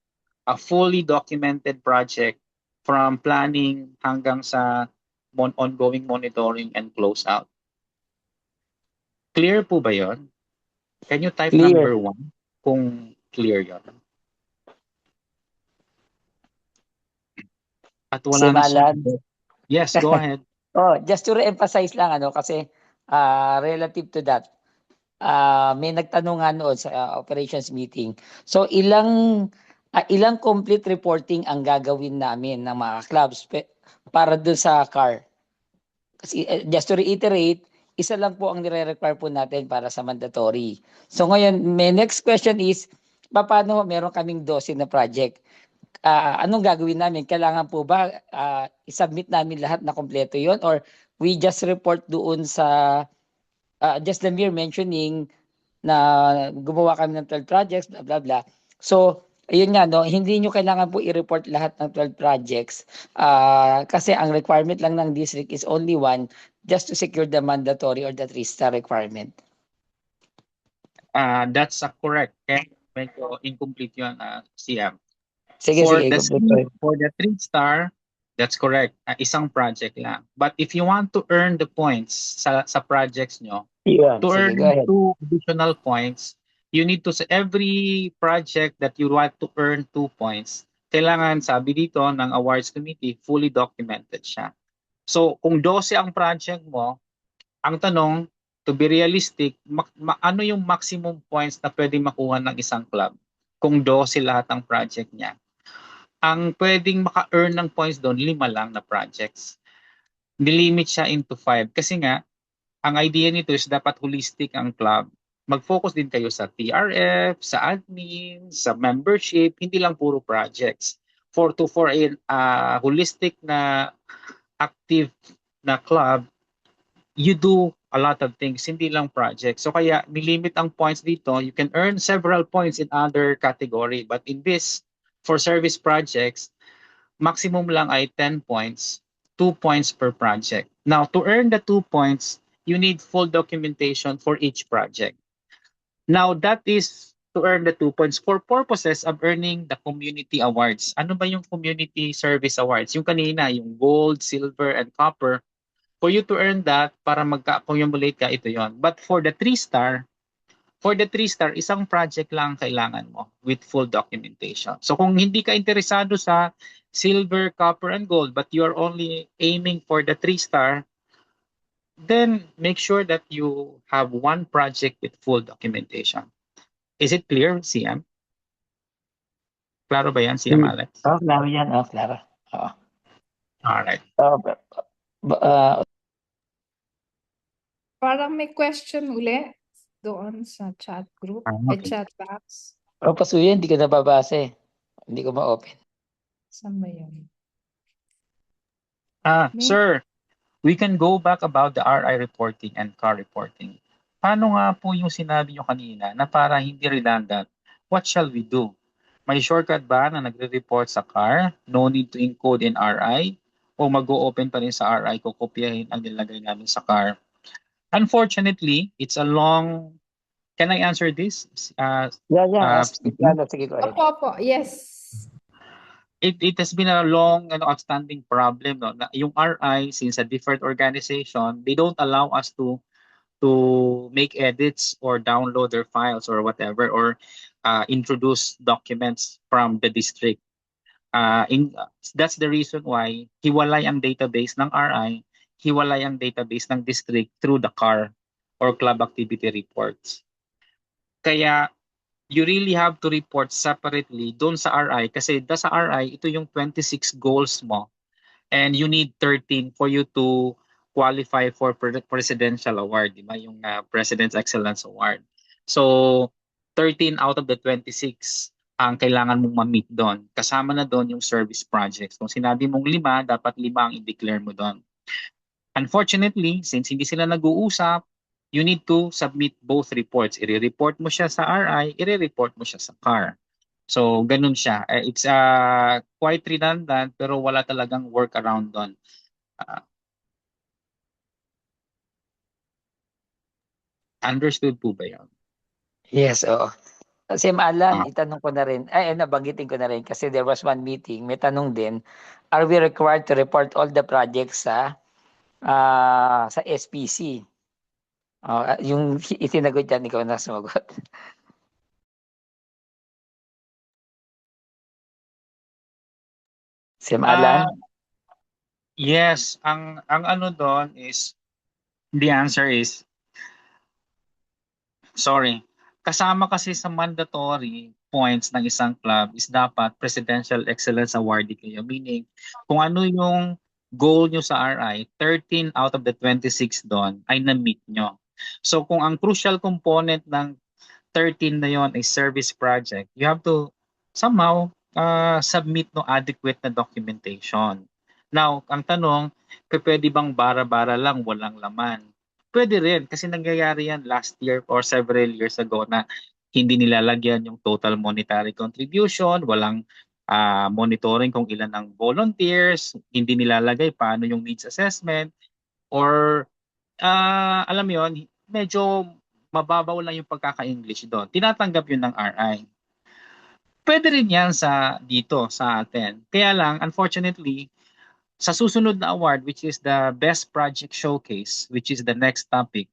A fully documented project from planning hanggang sa ongoing monitoring and close out. Clear po ba yon? Can you type Clear. number 1 kung clear yon? At wala na Simalan. Yes, go ahead. Just to re-emphasize lang kasi relative to that, may nagtanong nga noon sa operations meeting. So ilang complete reporting ang gagawin namin ng mga clubs para dun sa CAR? Kasi just to reiterate, isa lang po ang nire-require po natin para sa mandatory. So ngayon, my next question is, paano meron kaming 12 na project? Anong gagawin namin? Kailangan po ba i-submit namin lahat na kompleto yon, or we just report doon sa just the mere mentioning na gumawa kami ng 12 projects, blah, blah, blah. So, ayun nga, hindi nyo kailangan po i-report lahat ng 12 projects kasi ang requirement lang ng district is only one, just to secure the mandatory or the 3-star requirement. That's correct. Okay? Medyo incomplete yun, CM. Sige. For the 3-star, that's correct. Isang project lang. But if you want to earn the points sa projects nyo, to earn 2 additional points, you need to, sa every project that you want to earn 2 points, kailangan, sabi dito ng awards committee, fully documented siya. So, kung 12 ang project mo, ang tanong, to be realistic, ano yung maximum points na pwedeng makuha ng isang club kung 12 lahat ang project niya? Ang pwedeng maka-earn ng points doon, 5 lang na projects. Nilimit siya into 5 kasi nga, ang idea nito is dapat holistic ang club. Mag-focus din kayo sa TRF, sa admin, sa membership, hindi lang puro projects. For a holistic na active na club, you do a lot of things, hindi lang projects. So kaya nilimit ang points dito. You can earn several points in other category, but in this, for service projects, maximum lang ay 10 points, 2 points per project. Now, to earn the 2 points, you need full documentation for each project. Now, that is to earn the 2 points for purposes of earning the community awards. Ano ba yung community service awards? Yung kanina, yung gold, silver, and copper. For you to earn that, para magka-accumulate ka, ito yon. But for the 3-star, isang project lang kailangan mo with full documentation. So kung hindi ka interesado sa silver, copper, and gold, but you are only aiming for the 3-star, then make sure that you have one project with full documentation. Is it clear, CM? Klaro ba yan, CM Alex? Klaro yan. Klaro. Alright. Parang may question uli. doon sa chat group, Okay. chat box. O pasuyo, hindi ko nababasa eh. Hindi ko ma-open. Saan ba yun? May- Sir, we can go back about the RI reporting and car reporting. Paano nga po yung sinabi nyo kanina na para hindi redundant? What shall we do? May shortcut ba na nagre-report sa car? No need to encode in RI? O mag-o-open pa rin sa RI, kukopyahin ang nilagay namin sa car? Unfortunately, it's a long... Can I answer this? Yeah. CP? Sige, go ahead. Opo, yes. It has been a long and outstanding problem, no? Na yung RI, since a different organization, they don't allow us to make edits or download their files or whatever, or introduce documents from the district. That's the reason why hiwalay ang database ng RI, hiwalay ang database ng district through the CAR or club activity reports. Kaya you really have to report separately doon sa RI, kasi sa RI, ito yung 26 goals mo and you need 13 for you to qualify for presidential award, di ba? Yung President's Excellence Award. So, 13 out of the 26 ang kailangan mong ma-meet doon. Kasama na doon yung service projects. Kung sinabi mong 5, dapat 5 ang i-declare mo doon. Unfortunately, since hindi sila nag-uusap, you need to submit both reports. I-report mo siya sa RI, i-report mo siya sa CAR. So, ganun siya. It's quite redundant pero wala talagang workaround doon. Understood po ba yun? Yes, oo. Kasi Alan, itanong ko na rin, nabanggitin ko na rin kasi there was one meeting, may tanong din, are we required to report all the projects sa SPC? Yung itinagot dyan, ikaw na sumagot. Alan? Yes, ang ano doon is, the answer is, sorry, kasama kasi sa mandatory points ng isang club is dapat Presidential Excellence Awardee kayo. Meaning, kung ano yung goal nyo sa RI, 13 out of the 26 doon ay na-meet nyo. So kung ang crucial component ng 13 na yon ay service project, you have to somehow submit no adequate na documentation. Now, ang tanong, pwede bang bara-bara lang, walang laman? Pwede rin, kasi nangyayari yan last year or several years ago na hindi nilalagyan yung total monetary contribution, walang monitoring kung ilan ang volunteers, hindi nilalagay paano yung needs assessment, or alam mo yun, medyo mababaw lang yung pagkaka-English doon. Tinatanggap yun ng RI. Pwede rin yan dito sa atin. Kaya lang, unfortunately, sa susunod na award, which is the Best Project Showcase, which is the next topic,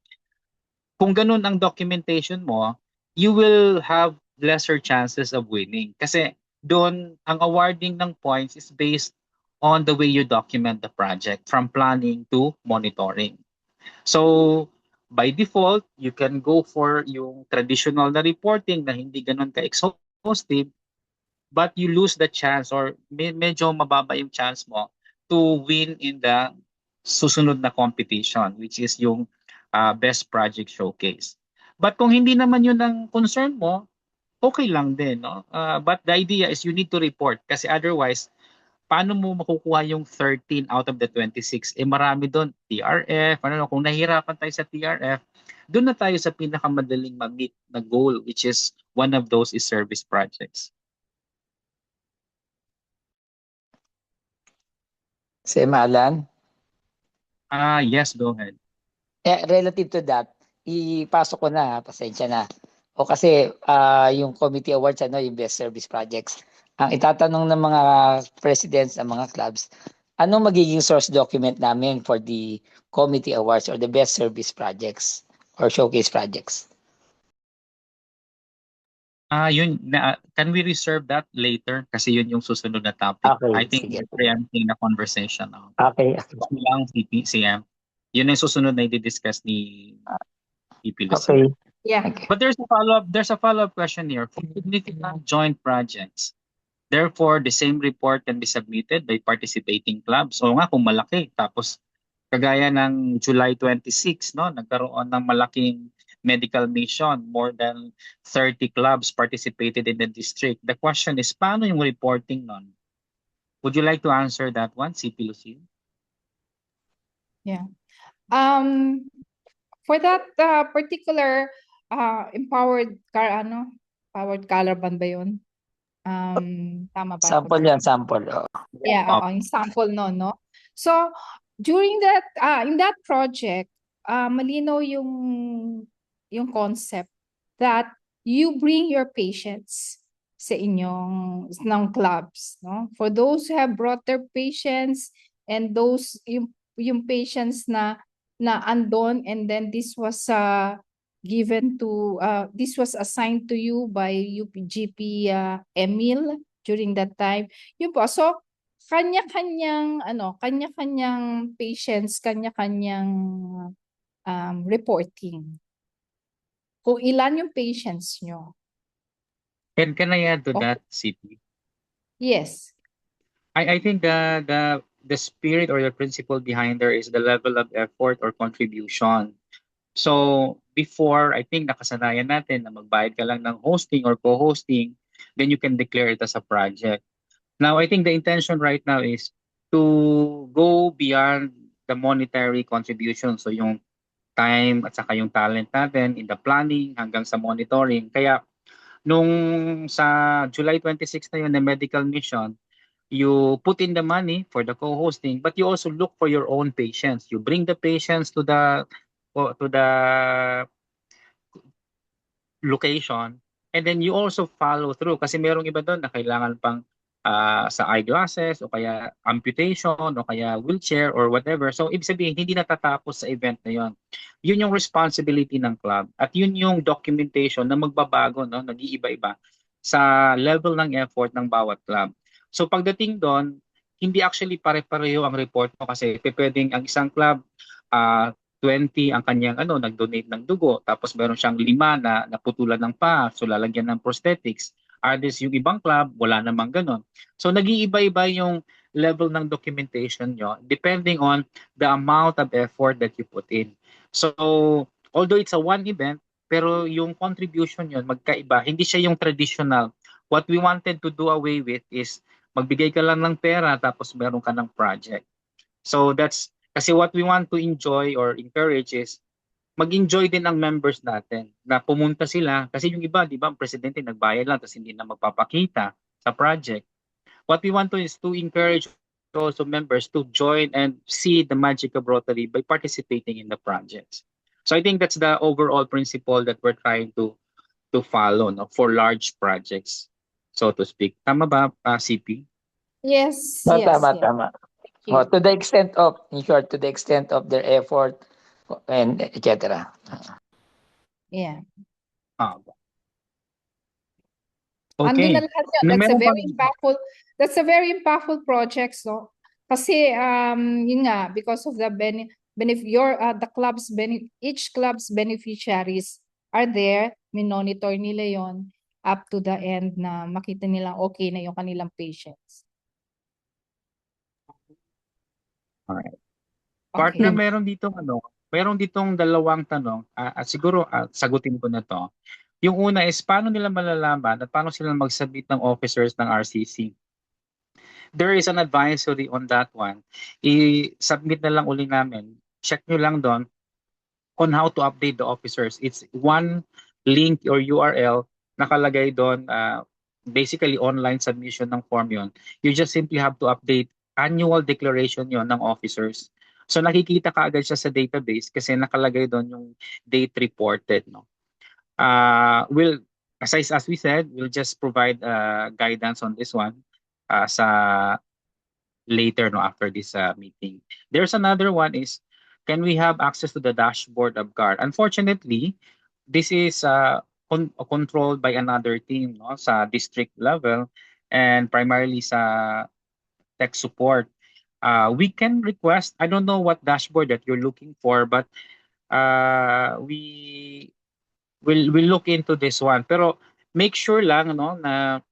kung ganun ang documentation mo, you will have lesser chances of winning. Kasi doon, ang awarding ng points is based on the way you document the project, from planning to monitoring. So, by default, you can go for yung traditional na reporting na hindi ganun ka-exhaustive, but you lose the chance or medyo mababa yung chance mo to win in the susunod na competition, which is yung Best Project Showcase. But kung hindi naman yun ang concern mo, okay lang din. No? But the idea is you need to report kasi otherwise, paano mo makukuha yung 13 out of the 26? Marami doon, TRF, kung nahihirapan tayo sa TRF, doon na tayo sa pinakamadaling ma-meet na goal, which is one of those is service projects. Alan? Yes, go ahead. Relative to that, ipasok ko na, pasensya na. O kasi yung committee awards, yung best service projects, ang itatanong ng mga presidents ng mga clubs, anong magiging source document namin for the committee awards or the best service projects or showcase projects? Can we reserve that later? Kasi yun yung susunod na topic. Okay, I think sige. we're preempting the conversation now. Okay. Kasi lang CM. Yun yung susunod na i-discuss ni VP Lucille. Okay. Yeah. Okay. But there's a follow-up question here. For significant joint projects, therefore, the same report can be submitted by participating clubs. O nga, kung malaki. Tapos, kagaya ng July 26, no, nagkaroon ng malaking medical mission. More than 30 clubs participated in the district. The question is, paano yung reporting nun? Would you like to answer that one, CP Lucille? Yeah. For that particular powered caravan ba yun? Tama ba ako? Sample yan, sample. Oh. Yeah, oo, yung sample no. So, during that in that project, malinaw yung concept that you bring your patients sa inyong ng clubs, no? For those who have brought their patients and those yung patients na andon, and then this was this was assigned to you by UPGP Emil during that time. Yun po. So, kanya-kanyang patients, kanya-kanyang reporting. Kung ilan yung patients nyo. Can I add to Okay. that, CP? Yes. I think the spirit or the principle behind there is the level of effort or contribution. So before, I think nakasanayan natin na magbayad ka lang ng hosting or co-hosting, then you can declare it as a project. Now, I think the intention right now is to go beyond the monetary contribution. So yung time at saka yung talent natin in the planning hanggang sa monitoring. Kaya nung sa July 26 na yun, na medical mission, you put in the money for the co-hosting, but you also look for your own patients. You bring the patients to the location, and then you also follow through kasi merong iba doon na kailangan pang sa eyeglasses o kaya amputation o kaya wheelchair or whatever. So ibig sabihin hindi natatapos sa event na yon. Yun yung responsibility ng club at yun yung documentation na magbabago, no, nag-iiba-iba sa level ng effort ng bawat club. So pagdating doon, hindi actually pare-pareho ang report mo kasi pwedeng ang isang club 20 ang kanyang nag-donate ng dugo, tapos meron siyang 5 na naputulan ng paa, so lalagyan ng prosthetics. Others, yung ibang club, wala namang ganon. So nag-iiba-iba yung level ng documentation nyo depending on the amount of effort that you put in. So although it's a one event, pero yung contribution yun magkaiba. Hindi siya yung traditional. What we wanted to do away with is magbigay ka lang ng pera tapos meron ka ng project. So that's kasi what we want to enjoy or encourage is mag-enjoy din ang members natin na pumunta sila kasi yung iba, di ba, ang presidente nagbayad lang tapos hindi na magpapakita sa project. What we want to is to encourage also members to join and see the magic of Rotary by participating in the projects. So I think that's the overall principle that we're trying to follow, no, for large projects, so to speak. Tama ba, CP? Yes. No, Yes. tama, Yes. tama. Thank you. To the extent of, in short, to the extent of their effort and etc. Yeah. Andun na Okay. lahat yun. Na That's a meron very bang- impactful. That's a very impactful project, no? Kasi yun nga, because of the each club's beneficiaries are there, minonitor nila yon up to the end na makita nila okay na yung kanilang patients. Alright. Okay. Partner, meron ditong dalawang tanong. At siguro sagutin ko na to. Yung una is paano nila malalaman at paano sila mag-submit ng officers ng RCC? There is an advisory on that one. I-submit na lang uli namin. Check nyo lang doon on how to update the officers. It's one link or URL nakalagay doon. Basically, online submission ng form yon. You just simply have to update annual declaration yon ng officers. So nakikita ka agad siya sa database kasi nakalagay doon yung date reported, no. As we said, we'll just provide guidance on this one sa later, no, after this meeting. There's another one is, can we have access to the dashboard of GAR? Unfortunately, this is controlled by another team, no, sa district level and primarily sa tech support. We can request, I don't know what dashboard that you're looking for, but we will look into this one. Pero make sure lang, no, na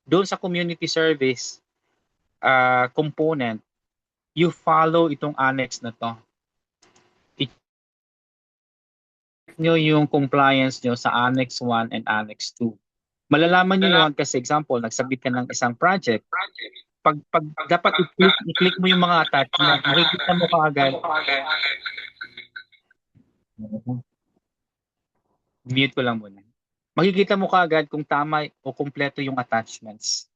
doon sa community service component, you follow itong annex na to. nyo yung compliance nyo sa Annex 1 and Annex 2. Malalaman nyo yun kasi example, nagsabit ka ng isang project, pag dapat i-click mo yung mga attachment, makikita mo kaagad. Mute ko lang muna. Makikita mo kaagad kung tama o kumpleto yung attachments.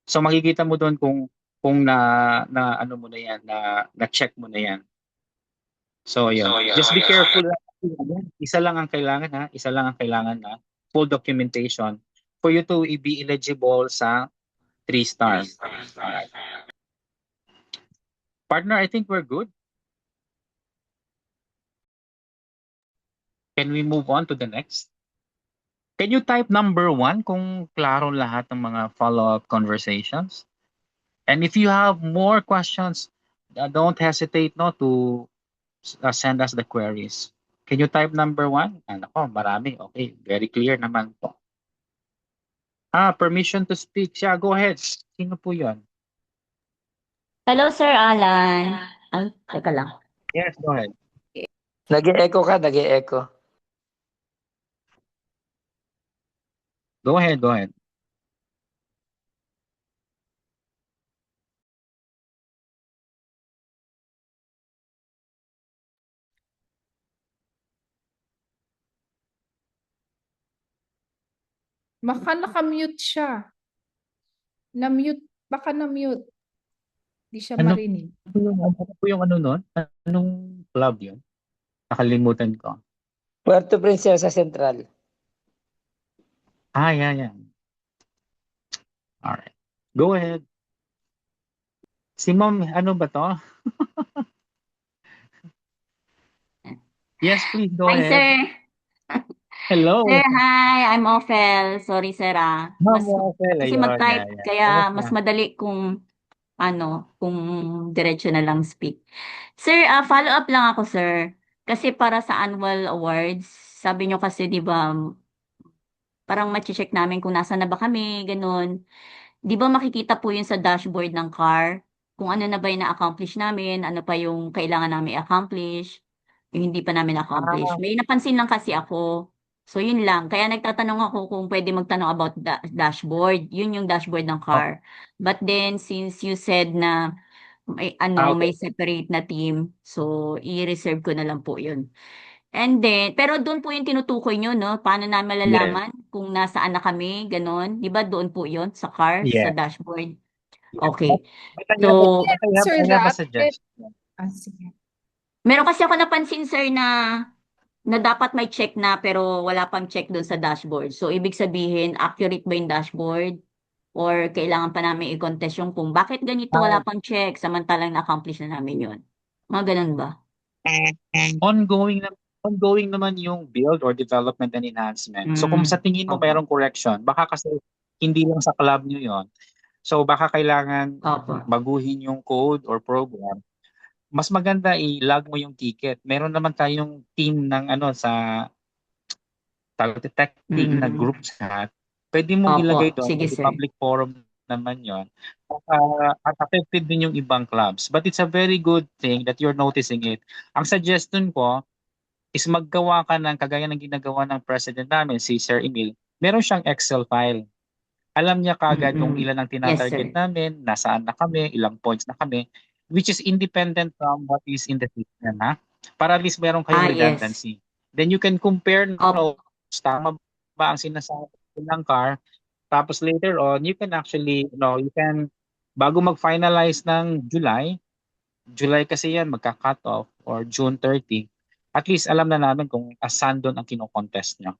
So makikita mo doon kung na ano mo na yan, na check mo na yan. So yun. Just be careful. Isa lang ang kailangan ha, isa lang ang kailangan na full documentation for you to be eligible sa 3-star. Partner, I think we're good. Can we move on to the next? Can you type number 1 kung klaro lahat ng mga follow-up conversations? And if you have more questions, don't hesitate to send us the queries. Can you type number 1? Ako, marami. Okay, very clear naman po. Permission to speak. Siya, go ahead. Sino po yun? Hello, Sir Alan. Ay, teka lang. Yes, go ahead. Nag-e-echo ka, nag-e-echo. Go ahead, go ahead. Baka nakamute siya. Na-mute. Baka na-mute. Di siya Ano? marinig. Ano po yung ano nun? Anong club yun? Nakalimutan ko. Puerto Princesa Central. Yeah. Alright. Go ahead. Si Ma'am, ano ba to? Yes, please, go Hi, ahead. Sir. Hello. Sir, hi. I'm Ophel. Sorry, Sir. Ma'am Ophel, Kasi ayun, mag-type, yeah. kaya Kamusta? mas madali kung kung diretso na lang speak. Sir, follow up lang ako, sir. Kasi para sa annual awards, sabi nyo kasi, di ba, parang machi-check namin kung nasa na ba kami, ganun. Di ba makikita po yun sa dashboard ng car? Kung ano na ba yung na-accomplish namin, ano pa yung kailangan namin i-accomplish, yung hindi pa namin accomplish. May napansin lang kasi ako. So yun lang. Kaya nagtatanong ako kung pwede magtanong about dashboard. Yun yung dashboard ng car. But then since you said na may Okay. may separate na team, so i-reserve ko na lang po yun. And then, pero doon po yung tinutukoy nyo, no? Paano na malalaman kung nasaan na kami, ganon. Di ba doon po yun sa car, sa Yeah. dashboard? Okay. But So, Answer I have a that. suggestion. Sige. meron kasi ako napansin, sir, na dapat may check na pero wala pang check doon sa dashboard. So, ibig sabihin, accurate ba yung dashboard? Or kailangan pa namin i-contest yung kung bakit ganito wala pang check samantalang na-accomplish na namin yun. Mga ganun ba? Ongoing naman yung build or development and enhancement. So kung sa tingin mo Opo. mayroong correction, baka kasi hindi lang sa club nyo yon. So baka kailangan Opo. baguhin yung code or program. Mas maganda i-log mo yung ticket. Meron naman tayong team ng sa tech team na group chat. Pwede mong Opo. ilagay doon, Sige, kasi sir. public forum naman yon. At affected din yung ibang clubs. But it's a very good thing that you're noticing it. Ang suggestion ko is maggawa ka ng kagaya ng ginagawa ng president namin, si Sir Emil. Meron siyang Excel file. Alam niya kagad kung ilan ang tinatarget Yes, sir. namin, nasaan na kami, ilang points na kami, which is independent from what is in the system, ha? Para at least meron kayong Yes. redundancy. Then you can compare Opo. tama ba ang sinasabi ng car, tapos later on, you can actually, bago mag-finalize ng July kasi yan, magka-cut off, or June 30, at least alam na namin kung saan doon ang kino-contest nyo.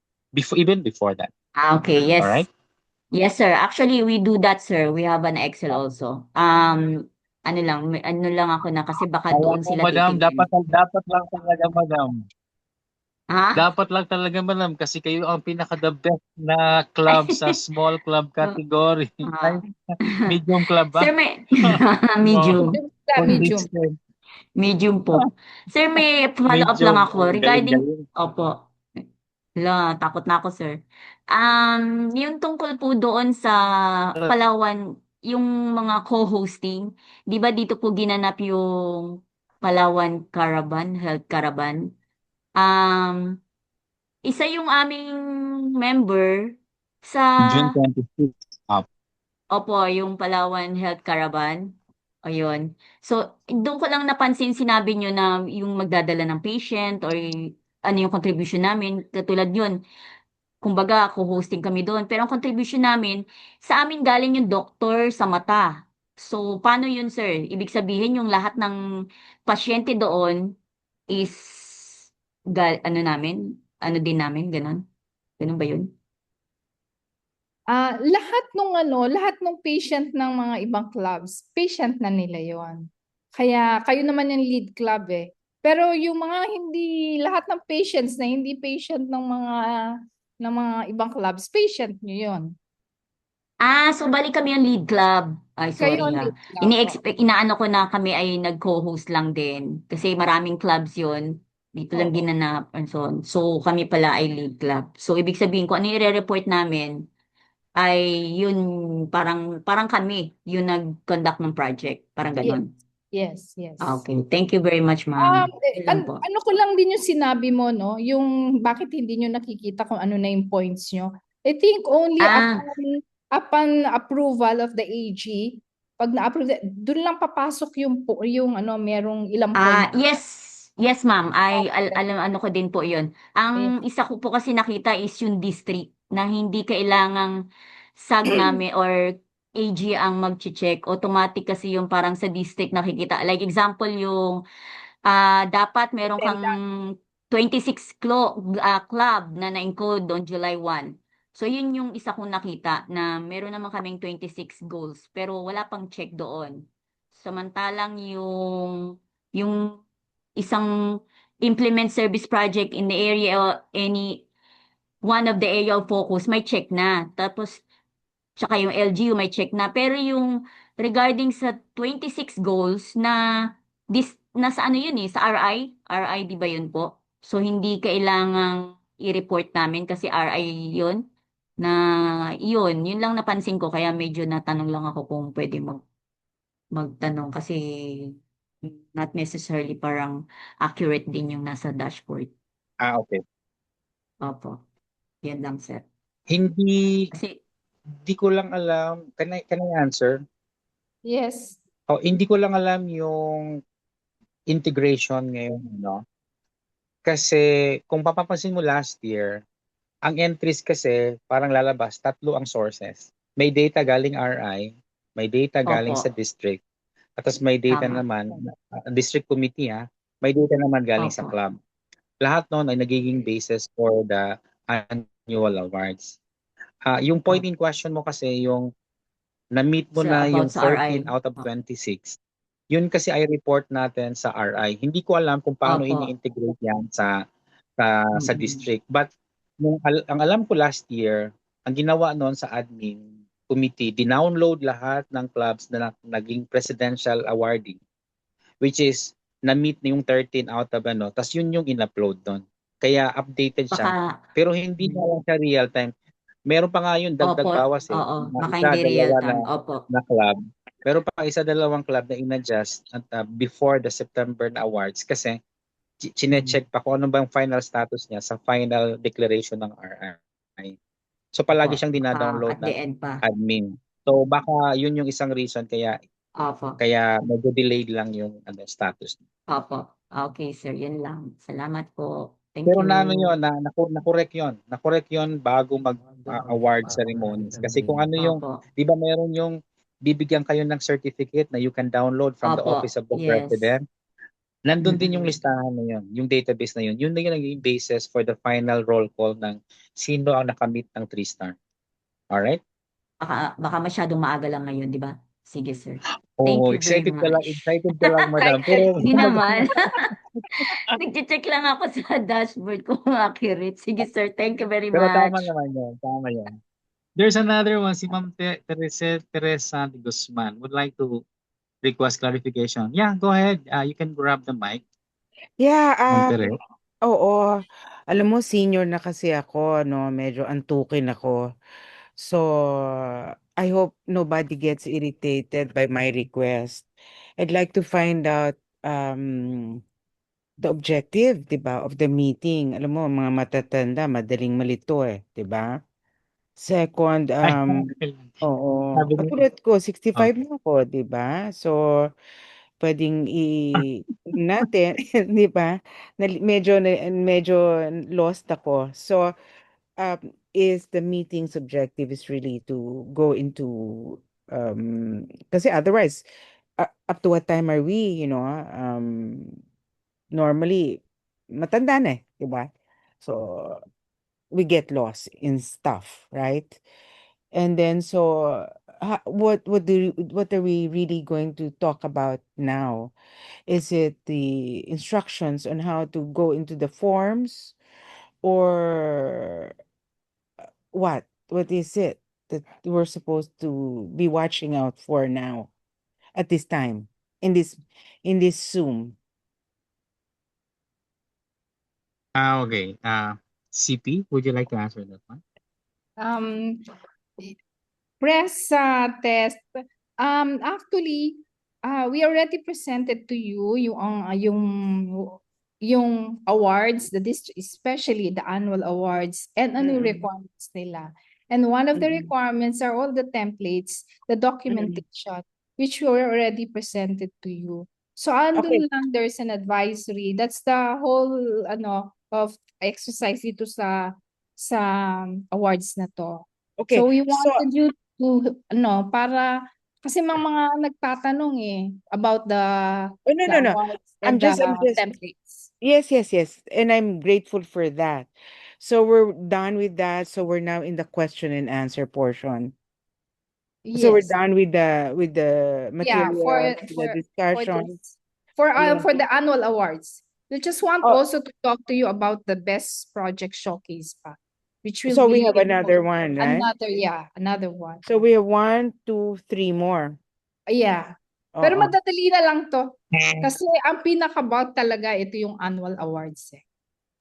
Even before that. Okay, yes. Alright? Yes, sir. Actually, we do that, sir. We have an Excel also. Ano lang ako na kasi baka doon sila Madam, titingin. dapat lang talaga, madam. Ha? Dapat lang talaga, madam, kasi kayo ang pinaka-the best na club sa small club category. Ay, medium club ba? Sir, may medium. Medium. Medium po. Sir, may follow-up lang ako regarding Opo. Takot na ako, sir. Yung tungkol po doon sa Palawan, yung mga co-hosting, 'di ba dito po ginanap yung Palawan Caravan, Health Caravan? Um, isa yung aming member sa, June 26 up. opo, yung Palawan Health Caravan. Ayun. So, doon ko lang napansin sinabi nyo na yung magdadala ng patient or ano yung contribution namin. Katulad yun, kumbaga, co-hosting kami doon. Pero ang contribution namin, sa amin galing yung doktor sa mata. So, paano yun, sir? Ibig sabihin, yung lahat ng pasyente doon is, ano namin? Ano din namin? Ganon? Ganon ba yun? Lahat ng patient ng mga ibang clubs, patient na nila yon. Kaya kayo naman yung lead club eh. Pero yung mga hindi, lahat ng patients na hindi patient ng mga ibang clubs, patient nyo yon. So balik kami yung lead club. Ay, Kayo sorry ang ha. lead club. Ini-expect, inaano ko na kami ay nag-co-host lang din. Kasi maraming clubs yon. Dito lang Oo. ginanap and so on. So kami pala ay lead club. So ibig sabihin ko, ano yung i-report namin ay yun, parang kami yung nag-conduct ng project. Parang Yes, ganon. yes, yes. Okay. Thank you very much, ma'am. Yun lang po. Ano ko lang din yung sinabi mo, no? Yung bakit hindi nyo nakikita kung ano na yung points nyo. I think only Ah, upon approval of the AG, pag na-approve, doon lang papasok yung merong ilang points. Yes. Yes, ma'am. Okay. Alam ano ko din po 'yun. Yes. Ang isa ko po kasi nakita is yung district na hindi kailangang SAG namin or AG ang mag-check. Automatic kasi yung parang sa district nakikita. Like example yung dapat meron kang 26 club na na-encode on July 1. So yun yung isa kong nakita na meron naman kaming 26 goals pero wala pang check doon. Samantalang yung isang implement service project in the area or any one of the area of focus may check na. Tapos tsaka yung LGU may check na. Pero yung regarding sa 26 goals nasa ano yun sa RI? RI di ba yun po? So hindi kailangang i-report namin kasi RI yun na yun lang napansin ko kaya medyo natanong lang ako kung pwede magtanong kasi not necessarily parang accurate din yung nasa dashboard. Okay. Opo. Yan lang, sir. Hindi Kasi, Hindi ko lang alam. Can I answer? Yes. Hindi ko lang alam yung integration ngayon, no? Kasi kung papapansin mo last year, ang entries kasi parang lalabas, tatlo ang sources. May data galing RI, may data galing sa opo, district, at tapos may data tama. naman, district committee may data naman galing sa Opo. club. Lahat noon ay nagiging basis for the annual awards. Yung point Opo. in question mo kasi yung na-meet mo So, na yung about sa 13 RI. out of 26. Yun kasi ay report natin sa RI. Hindi ko alam kung paano Opo. ini-integrate yan sa Mm-mm. district. But ang alam ko last year, ang ginawa noon sa admin committee, dinownload lahat ng clubs na naging presidential awardee, which is na-meet na yung 13 out of tapos yun yung in-upload doon. Kaya updated siya. Baka, Pero hindi na lang siya real time. Meron pa nga yun, dagdag opo, bawas oo, Mga baka isa, hindi real dalawa time. Opo. na club. Meron pa isa, dalawang club na in-adjust at, before the September na awards kasi chinecheck pa kung ano ba yung final status niya sa final declaration ng RI. So palagi Opo, siyang baka dinadownload at the ng end pa. admin. So baka yun yung isang reason kaya Opo. kaya medyo delayed lang yung status. Opo. Okay, sir. Yun lang. Salamat po. Thank Pero you. na ano yun, na-correct yun. Na-correct yun bago mag-award ceremonies. Kasi kung ano yung, Opo. di ba meron yung bibigyan kayo ng certificate na you can download from the Opo. Office of the Yes. President. Nandun din yung Mm-mm. listahan na yun, yung database na yun. Yun na yung naging basis for the final roll call ng sino ang nakamit ng 3-star. Alright? Baka masyadong maaga lang ngayon, di ba? Sige, sir. Thank Oo, you very much. excited ka lang, madam. Pero Hindi naman. Nag-check lang ako sa dashboard kung accurate. Sige, sir. Thank you very pero tama much. naman yun. Tama yun. There's another one, si Ma'am Teresa de Guzman would like to request clarification. Yeah, go ahead. You can grab the mic, Yeah, Ma'am Teresa. oo. Alam mo, senior na kasi ako, no? Medyo antukin ako. So, I hope nobody gets irritated by my request. I'd like to find out the objective, 'di ba, of the meeting. Alam mo, mga matatanda, madaling malito eh, 'di ba? Second, Ay, oo, sabi niya. katulad ko, Oh. 65 na ako, 'di ba? So, pwedeng natin, 'di ba? Medyo lost ako. So, is the meeting's objective is really to go into kasi otherwise, up to what time are we, normally matanda na eh, 'di ba? So, we get lost in stuff, right? And then so what are we really going to talk about now? Is it the instructions on how to go into the forms, or what? What is it that we're supposed to be watching out for now at this time in this Zoom? Okay. CP, would you like to answer that one? Um, press test. Actually, we already presented to you yung awards, especially the annual awards, and ano yung requirements nila. And one of the requirements are all the templates, the documentation, which we already presented to you. So andun lang, there's an advisory. That's the whole of exercise dito sa awards na to. Okay, So we so wanted you to para kasi mga nagtatanong about the oh, no, the no, no. awards I'm and the just templates. yes, and I'm grateful for that. So we're done with that. So we're now in the question and answer portion. So we're Yes. done with the Yeah, materials, the discussion. Yeah. for the annual awards. We just want Oh, also to talk to you about the best project showcase pa, which will so we be have another one, right? another one. So we have 1, 2, 3 more. Yeah. Pero Oo. madadali na lang to. Kasi ang pinaka-bulk talaga ito yung annual awards eh.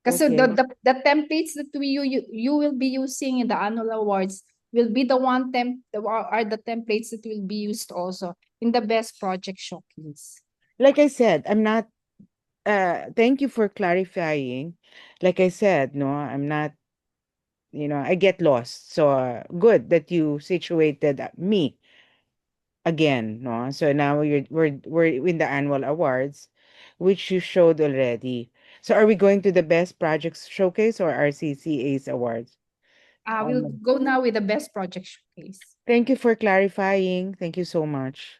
Kasi Okay. the templates that you will be using in the annual awards will be the templates that will be used also in the best project showcase. Like I said, I'm not thank you for clarifying. Like I said, no, I'm not, I get lost. So good that you situated me again, no? So now we're in the annual awards, which you showed already. So are we going to the best projects showcase or RCCA's awards? We'll go now with the best project showcase. Thank you for clarifying. Thank you so much.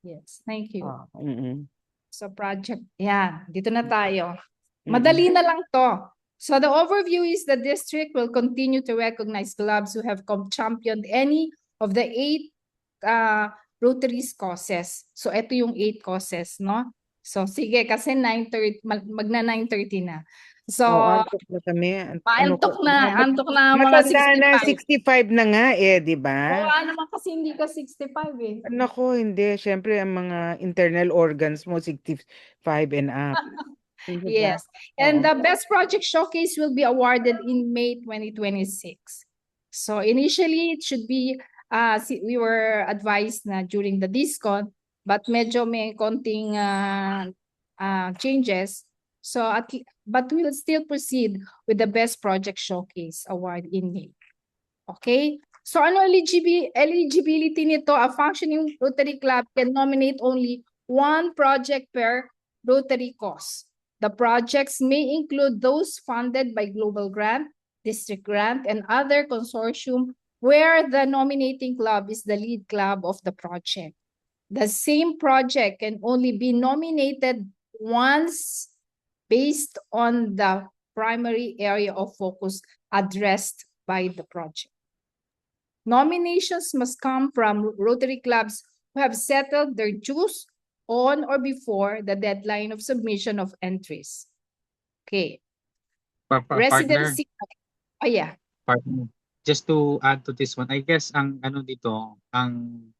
Yes, thank you. Mm-mm. So project, dito na tayo. Mm-mm. Madali na lang to. So the overview is the district will continue to recognize clubs who have championed any of the 8 Rotary's causes. So ito yung 8 causes, no? So sige, kasi 9:30, magna 9:30 na. So, Antok na kami. antok na mga Matanda na, 65. 65 na nga di ba? Naman kasi hindi ka 65 eh. Nako, hindi. Siyempre, ang mga internal organs mo, 65 and up. Yes. And the best project showcase will be awarded in May 2026. So initially, it should be, we were advised na during the DISCON, but medyo may konting changes. So, but we will still proceed with the best project showcase award in May. Okay? So ano eligibility nito? A functioning Rotary Club can nominate only one project per Rotary cause. The projects may include those funded by Global Grant, District Grant, and other consortium where the nominating club is the lead club of the project. The same project can only be nominated once based on the primary area of focus addressed by the project. Nominations must come from Rotary clubs who have settled their dues on or before the deadline of submission of entries. Okay. Residency. Oh yeah. Partner. Just to add to this one, I guess ang dito, ang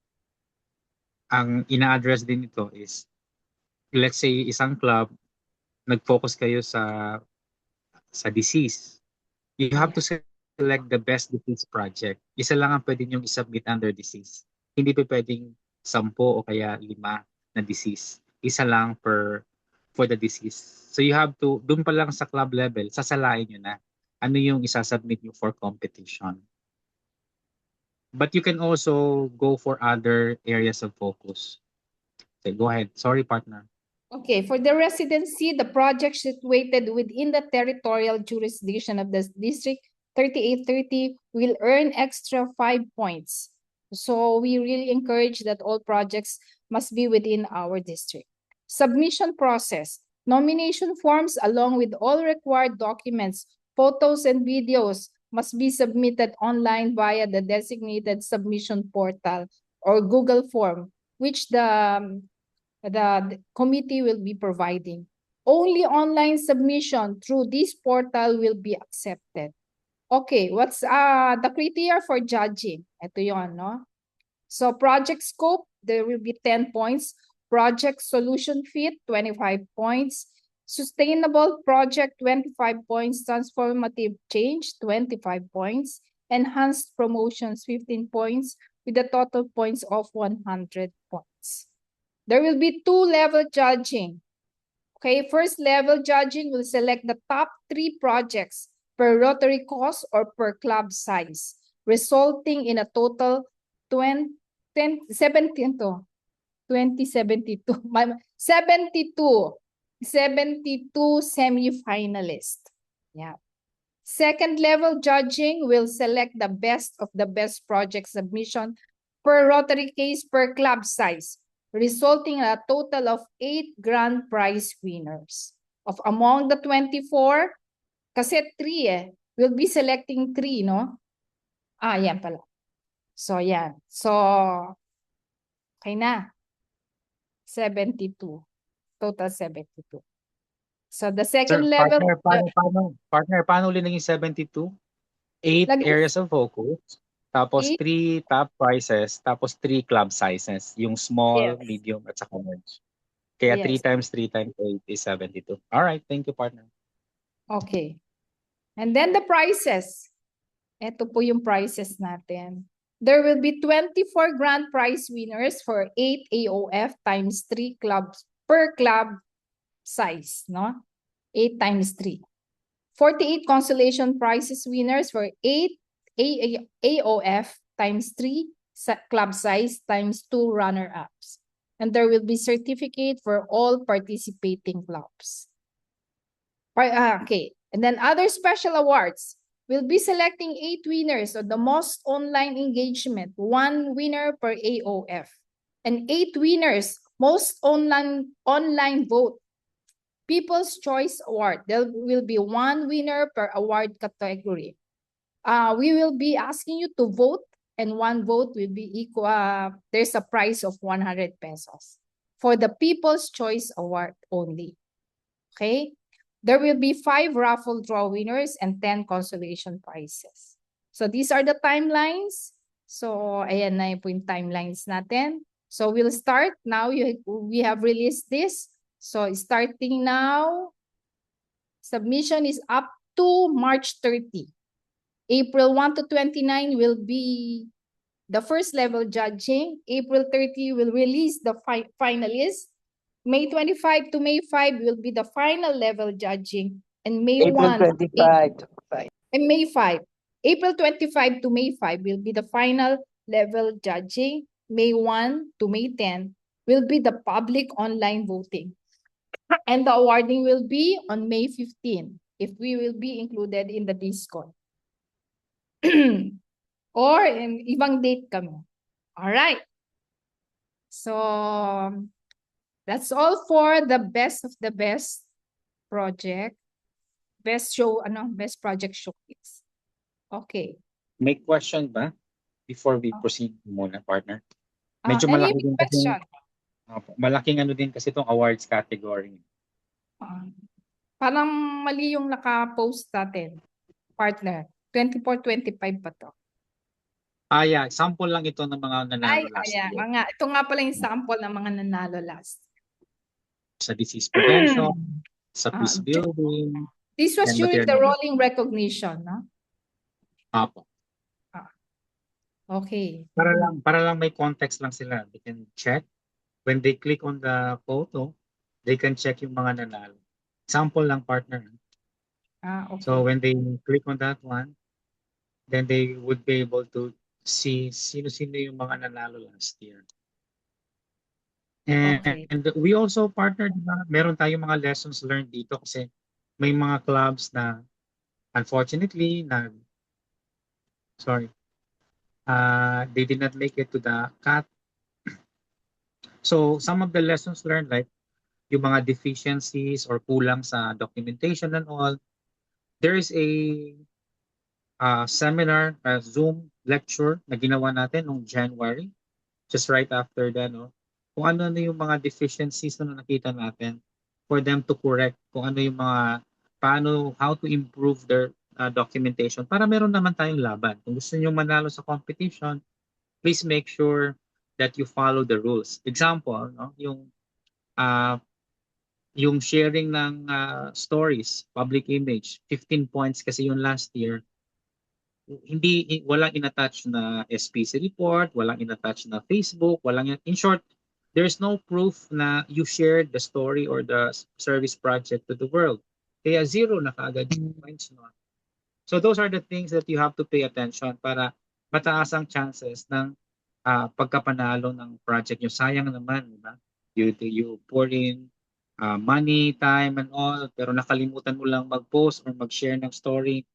ina-address din nito is, let's say isang club nag-focus kayo sa disease. You have to select the best disease project. Isa lang ang pwede niyong isubmit under disease. Hindi pa pwedeng 10 o kaya 5 na disease. Isa lang per for the disease. So you have to, doon pa lang sa club level, sasalain nyo na ano yung isasubmit nyo for competition. But you can also go for other areas of focus. Okay, go ahead. Sorry, partner. Okay, for the residency, the project situated within the territorial jurisdiction of the District 3830 will earn extra 5 points. So we really encourage that all projects must be within our district. Submission process. Nomination forms along with all required documents, photos and videos must be submitted online via the designated submission portal or Google form, which the committee will be providing. Only online submission through this portal will be accepted. Okay, what's the criteria for judging? Ito yon, no? So project scope, there will be 10 points. Project solution fit, 25 points. Sustainable project, 25 points. Transformative change, 25 points. Enhanced promotions, 15 points, with a total points of 100 points. There will be 2-level judging. Okay, first level judging will select the top 3 projects per Rotary cost or per club size, resulting in a total 72 semi-finalists. Yeah. Second level judging will select the best of the best project submission per Rotary case per club size, resulting in a total of 8 grand prize winners. Of among the 24, kasi 3 we'll be selecting 3, no? Yan pala. So, yan. So, okay na. 72. Total 72. So, the second Sir, level... partner, paano ulit naging 72? 8 areas of focus, tapos 3 top prizes, tapos 3 club sizes, yung small, medium, at saka large. Kaya 3 times 3 times 8 is 72. All right, thank you, partner. Okay. And then the prizes. Ito po yung prizes natin. There will be 24 grand prize winners for 8 AOF times 3 clubs per club size, no? 8 times 3. 48 consolation prizes winners for 8 AOF times 3 club size times 2 runner-ups. And there will be certificate for all participating clubs. Okay, and then other special awards. We'll be selecting 8 winners of the most online engagement, 1 winner per AOF, and 8 winners most online vote. People's Choice Award. There will be 1 winner per award category. We will be asking you to vote, and 1 vote will be equal. There's a prize of 100 pesos for the People's Choice Award only. Okay? There will be 5 raffle draw winners and 10 consolation prizes. So these are the timelines. So ayan na po yung timelines natin. So we'll start now. We have released this. So starting now, submission is up to March 30. April 1 to 29 will be the first level judging. April 30 will release the finalists. May 25 to May 5 will be the final level judging. And May April 1 25. and May 5. April 25 to May 5 will be the final level judging. May 1 to May 10 will be the public online voting. And the awarding will be on May 15 if we will be included in the Discord. Or in ibang date kami. All right. So that's all for the best of the best project. Best project showcase. Okay. May question ba before we proceed muna, partner? Medyo Any malaki din kasi. question? Malaking din kasi itong awards category. Parang mali yung naka-post natin, partner. 24-25 pa to. Yeah. Sample lang ito ng mga nanalo last year. Ito nga pala yung sample ng mga nanalo last. Sa disease prevention, sa peace building. This was during the rolling recognition, no? Apo. Okay. Para lang may context lang sila. They can check. When they click on the photo, they can check yung mga nanalo. Sample lang, partner. Okay. So when they click on that one, then they would be able to see sino-sino yung mga nanalo last year. Okay. And we also partnered na meron tayong mga lessons learned dito kasi may mga clubs na unfortunately they did not make it to the cut. So some of the lessons learned, like yung mga deficiencies or kulang sa documentation and all, there is a seminar, a Zoom lecture na ginawa natin noong January, just right after that, no? Kung ano yung mga deficiencies na nakita natin for them to correct, kung ano yung mga, how to improve their documentation para meron naman tayong laban. Kung gusto nyo manalo sa competition, please make sure that you follow the rules. Example, no? Yung sharing ng stories, public image, 15 points kasi yung last year. Walang inattach na SPC report, walang inattach na Facebook, in short, there's no proof na you shared the story or the service project to the world. Kaya zero na kaagad yung points nun. So those are the things that you have to pay attention para mataas ang chances ng pagkapanalo ng project nyo. Sayang naman, di ba? You pour in money, time, and all, pero nakalimutan mo lang mag-post or mag-share ng story,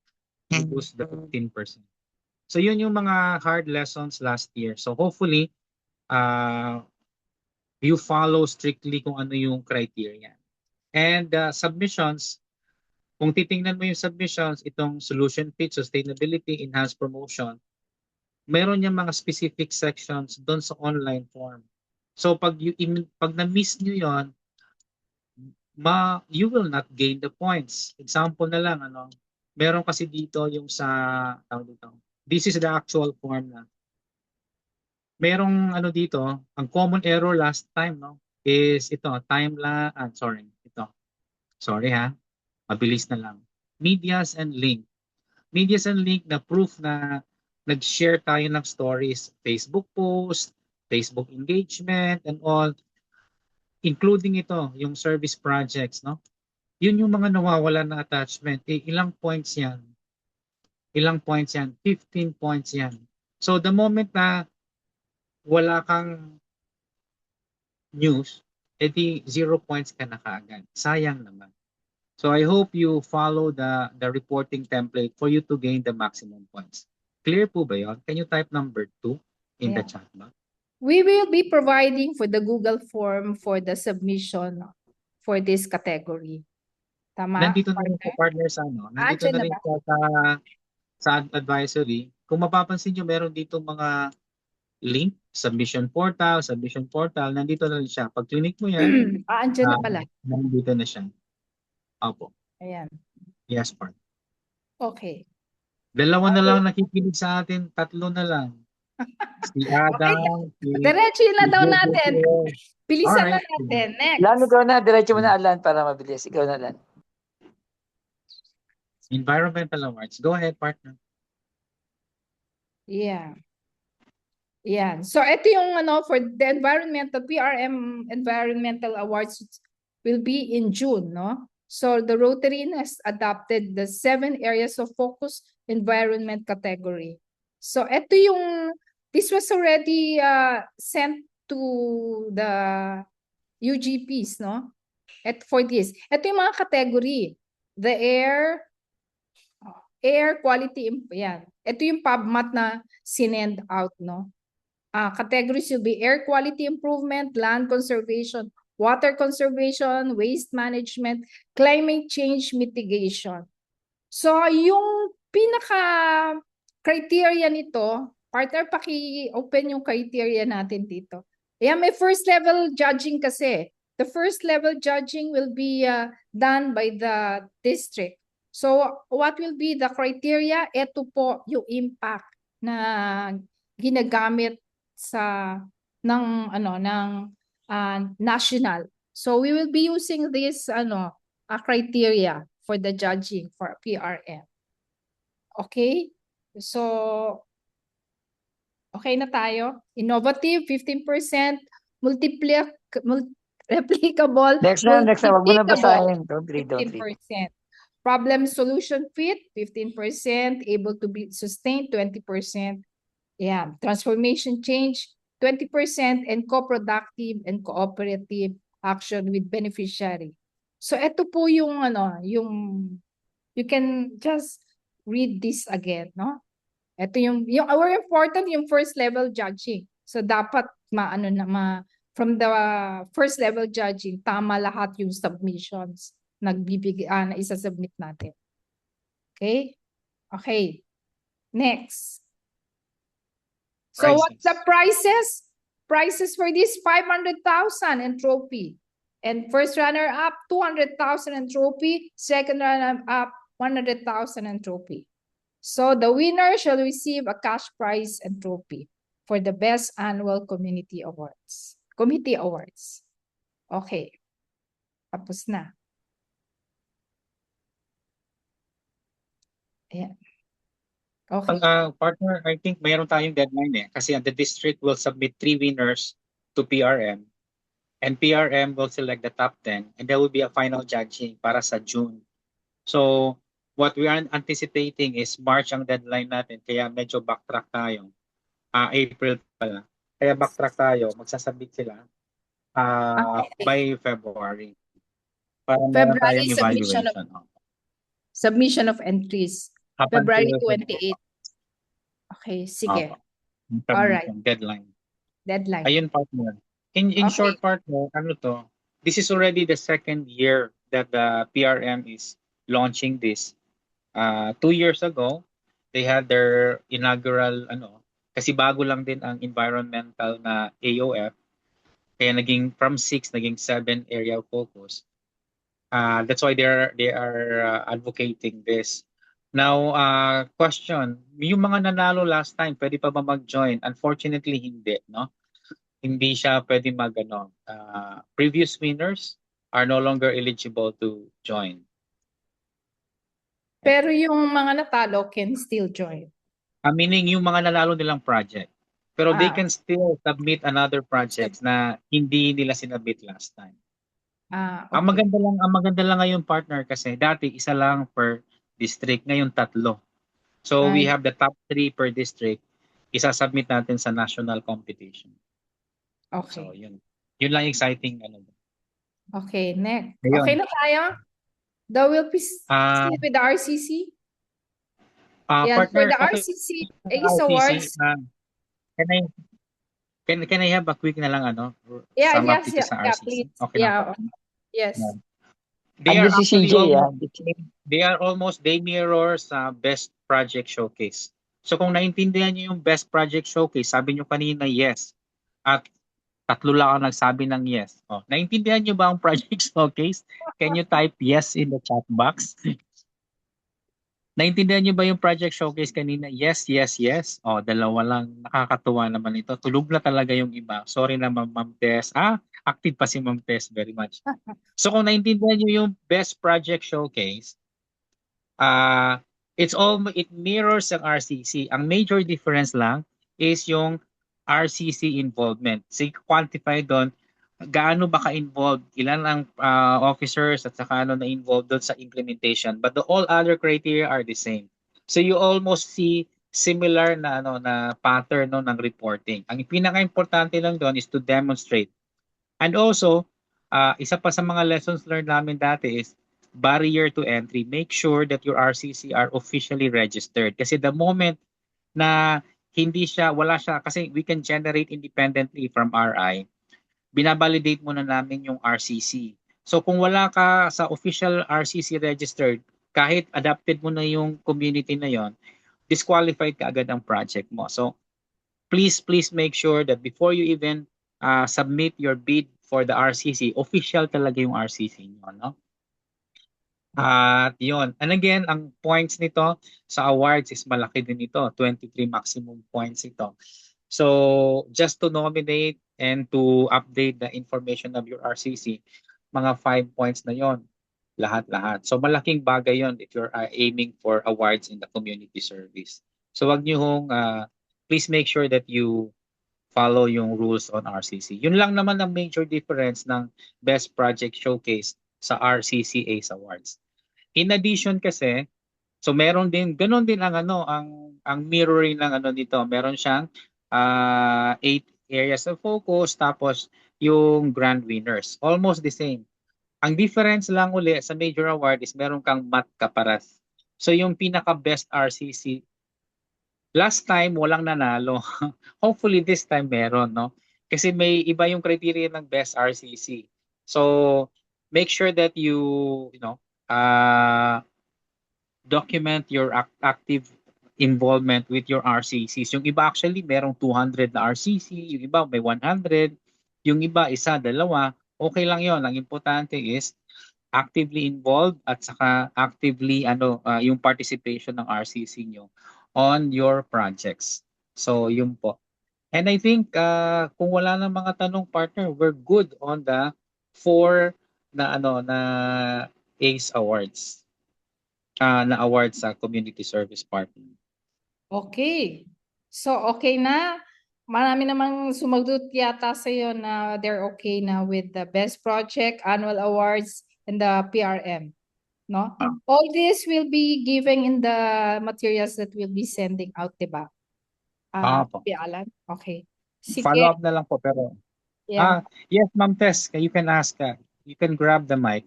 you lose the 15%. So yun yung mga hard lessons last year. So hopefully, you follow strictly kung ano yung criteria. And submissions, kung titingnan mo yung submissions, itong solution fit, sustainability, enhanced promotion, meron yung mga specific sections doon sa online form. So pag na-miss nyo yun, you will not gain the points. Example na lang, meron kasi dito yung this is the actual form na. Merong dito, ang common error last time, is ito, Sorry ha, mabilis na lang. Medias and link. Medias and link na proof na nag-share tayo ng stories, Facebook post, Facebook engagement, and all, including ito, yung service projects, Yun yung mga nawawala na attachment. Ilang points yan? 15 points yan. So the moment na wala kang news, edi 0 points ka na kaagad. Sayang naman. So I hope you follow the reporting template for you to gain the maximum points. Clear po ba yun? Can you type number 2 in the chat box? We will be providing for the Google form for the submission for this category. Tama? Nandito na rin po, partner, nandito na rin po sa advisory. Kung mapapansin nyo, meron dito mga link, submission portal, nandito na rin siya. Pag click mo yan, andyan na pala. Nandito na siya. Opo. Ayan. Yes, partner. Okay. 2 na lang nakikinig sa atin, 3 na lang. Si Adam. Diretso na daw natin. Bilisan na Alright. natin. Next. Alan, ikaw na. Diretso mo na, Alan, para mabilis. Ikaw na, Alan. Environmental awards. Go ahead, partner. Yeah. Yeah. So ito yung for the environmental PRM environmental awards will be in June, no? So the Rotary has adopted the 7 areas of focus environment category. So ito this was already sent to the UGPs, no? For this. Ito yung mga category. The air quality, yan. Ito yung PubMat na sinend out, no? Categories will be air quality improvement, land conservation, water conservation, waste management, climate change mitigation. So yung pinaka-criteria nito, partner, paki-open yung criteria natin dito. Ayan, may first level judging kasi. The first level judging will be done by the district. So what will be the criteria? Ito po yung impact na ginagamit ng national. So we will be using this criteria for the judging for PRM. Okay? So okay na tayo. Innovative 15%, Replicable, Next na, wag mo na multiplicable, basahin. Don't read. 15%. Problem solution fit, 15%. Able to be sustained, 20%. Yeah, transformation change, 20%. And co-productive and cooperative action with beneficiary. So ito po yung you can just read this again, no? Ito yung our important yung first level judging. So dapat from the first level judging, tama lahat yung submissions na isa-submit natin. Okay? Okay. Next. So what's the prices? Prices for this 500,000 entropy. And first runner-up, 200,000 entropy. Second runner-up, 100,000 entropy. So the winner shall receive a cash prize and trophy for the best annual community awards. Committee awards. Okay. Tapos na. Ayan. Okay. Partner, I think mayroon tayong deadline kasi the district will submit 3 winners to PRM and PRM will select the top 10 and there will be a final judging para sa June. So what we are anticipating is March ang deadline natin kaya medyo backtrack tayo. April pala. Kaya backtrack tayo, magsasubmit sila by February. Para meron tayong evaluation. Submission of entries. February 28. Okay, sige. All right. Deadline. Deadline. Ayun, partner. In short, partner, this is already the second year that the PRM is launching this. 2 years ago, they had their inaugural, kasi bago lang din ang environmental na AOF. Kaya naging from 6, naging 7 area of focus. That's why they are advocating this. Now, question, yung mga nanalo last time, pwede pa ba mag-join? Unfortunately, hindi, no? Hindi siya pwede previous winners are no longer eligible to join. Pero yung mga natalo can still join. Meaning yung mga nanalo nilang project. Pero they can still submit another projects na hindi nila sinabit last time. Okay. Ang maganda lang ngayon, partner, kasi dati isa lang per district, ngayon 3. So we have the top 3 per district. Isa-submit natin sa national competition. Okay. So yun lang exciting. Okay, next. Ayun. Okay na tayo? The will be with the RCC? Partner, for the okay. RCC ACE Awards. Can I have a quick na lang Yes, sa RCC? please. Okay Yeah. Yes. They are si actually CJ, they mirror sa best project showcase. So kung naintindihan niyo yung best project showcase, sabi niyo kanina yes. At 3 lang ang nagsabi ng yes. Naintindihan niyo ba ang project showcase? Can you type yes in the chat box? Naintindihan niyo ba yung project showcase kanina? Yes, yes, yes. 2 lang. Nakakatuwa naman ito. Tulog na talaga yung iba. Sorry na, Ma'am Tess. Active pa si Ma'am Tess very much. So kung naintindihan niyo yung best project showcase, it mirrors ang RCC. Ang major difference lang is yung RCC involvement. So quantify doon gaano ba ka-involved, ilan ang officers at saka na involved doon sa implementation. But all other criteria are the same. So you almost see similar na pattern ng reporting. Ang pinaka-importante lang doon is to demonstrate. And also, isa pa sa mga lessons learned namin dati is barrier to entry. Make sure that your RCC are officially registered. Kasi the moment na wala siya, kasi we can generate independently from RI, binabalidate muna namin yung RCC. So kung wala ka sa official RCC registered, kahit adapted mo na yung community na yon, disqualified ka agad ang project mo. So please make sure that before you even submit your bid for the RCC, official talaga yung RCC nyo, no? At yun. And again, ang points nito sa awards is malaki din ito. 23 maximum points ito. So just to nominate and to update the information of your RCC, mga 5 points na yon, lahat-lahat. So malaking bagay yon if you're aiming for awards in the community service. So wag niyo please make sure that you follow yung rules on RCC. Yun lang naman ang major difference ng Best Project Showcase sa RCC ACE Awards. In addition kasi, so meron din ganun din ang ang mirroring ng dito. Meron siyang 8 areas of focus tapos yung grand winners. Almost the same. Ang difference lang uli sa major award is meron kang math kaparas. So yung pinaka best RCC last time walang nanalo. Hopefully this time meron, no? Kasi may iba yung criteria ng best RCC. So make sure that you know, document your active involvement with your RCCs. Yung iba actually merong 200 na RCC, yung iba may 100, yung iba isa, dalawa. Okay lang yon. Ang importante is actively involved at saka actively yung participation ng RCC nyo on your projects. So yun po. And I think kung wala na mga tanong partner, we're good on the 4 na ACE awards. Na awards sa community service partner. Okay. So, okay na. Marami namang sumagot yata sa iyo na they're okay na with the best project, annual awards, and the PRM. No? All this will be given in the materials that we'll be sending out, diba? Po. Alan? Okay. Sige. Follow up na lang po pero Yeah. yes, Ma'am Tess, you can ask. You can grab the mic.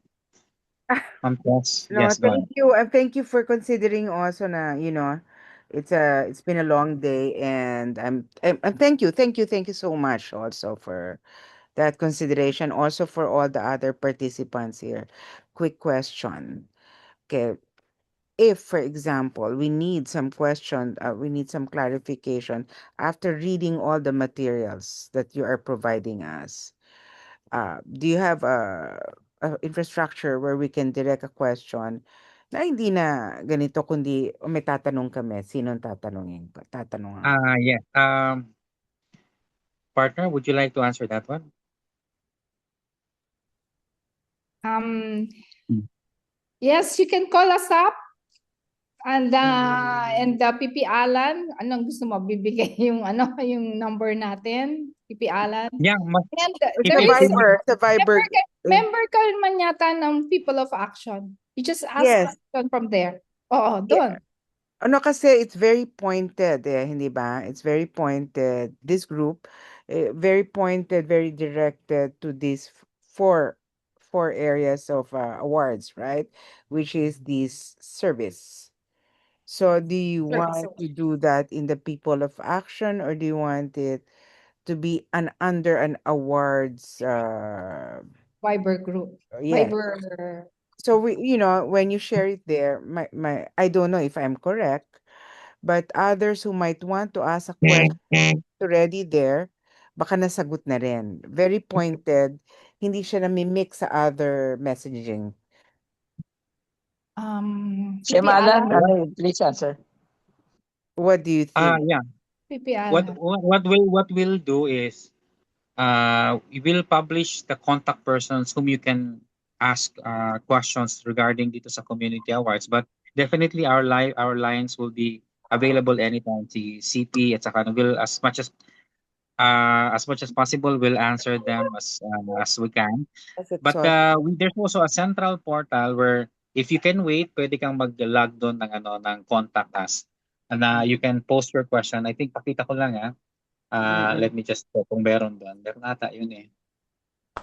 Ma'am Tess, No, yes, go thank ahead. you. And thank you for considering also na, it's been a long day and thank you so much also for that consideration, also for all the other participants here. Quick question. Okay. If, for example, we need some we need some clarification after reading all the materials that you are providing us, do you have a infrastructure where we can direct a question na hindi na ganito kundi may tatanong kami, sinong tatanungan? Yes. Partner, would you like to answer that one? Yes, you can call us up. And PP Alan, anong gusto mo? Bibigay yung yung number natin, PP Alan. Yeah, And if Sa Viber. Member ka man yata ng People of Action. You just ask Yes. question from there. Oo, doon. Ano kasi it's very pointed, hindi ba? It's very pointed. This group, very pointed, very directed to these four areas of awards, right? Which is this service. So do you want to do that in the People of Action, or do you want it to be under an awards Viber group. yes. Viber. So when you share it there, my I don't know if I'm correct, but others who might want to ask a question already there, baka nasagot na rin. Very pointed, hindi siya nami-mix sa other messaging. Sir Alan, please answer. What do you think? Yeah. PP Alan. What we'll do is we will publish the contact persons whom you can ask questions regarding dito sa community awards, but definitely our lines will be available anytime. Si CP at saka will as much as possible we'll answer them as we can. But there's also a central portal where if you can wait, pwede kang mag-log doon ng contact us. And you can post your question. I think pakita ko lang let me just check kung meron doon. Meron ata yun eh.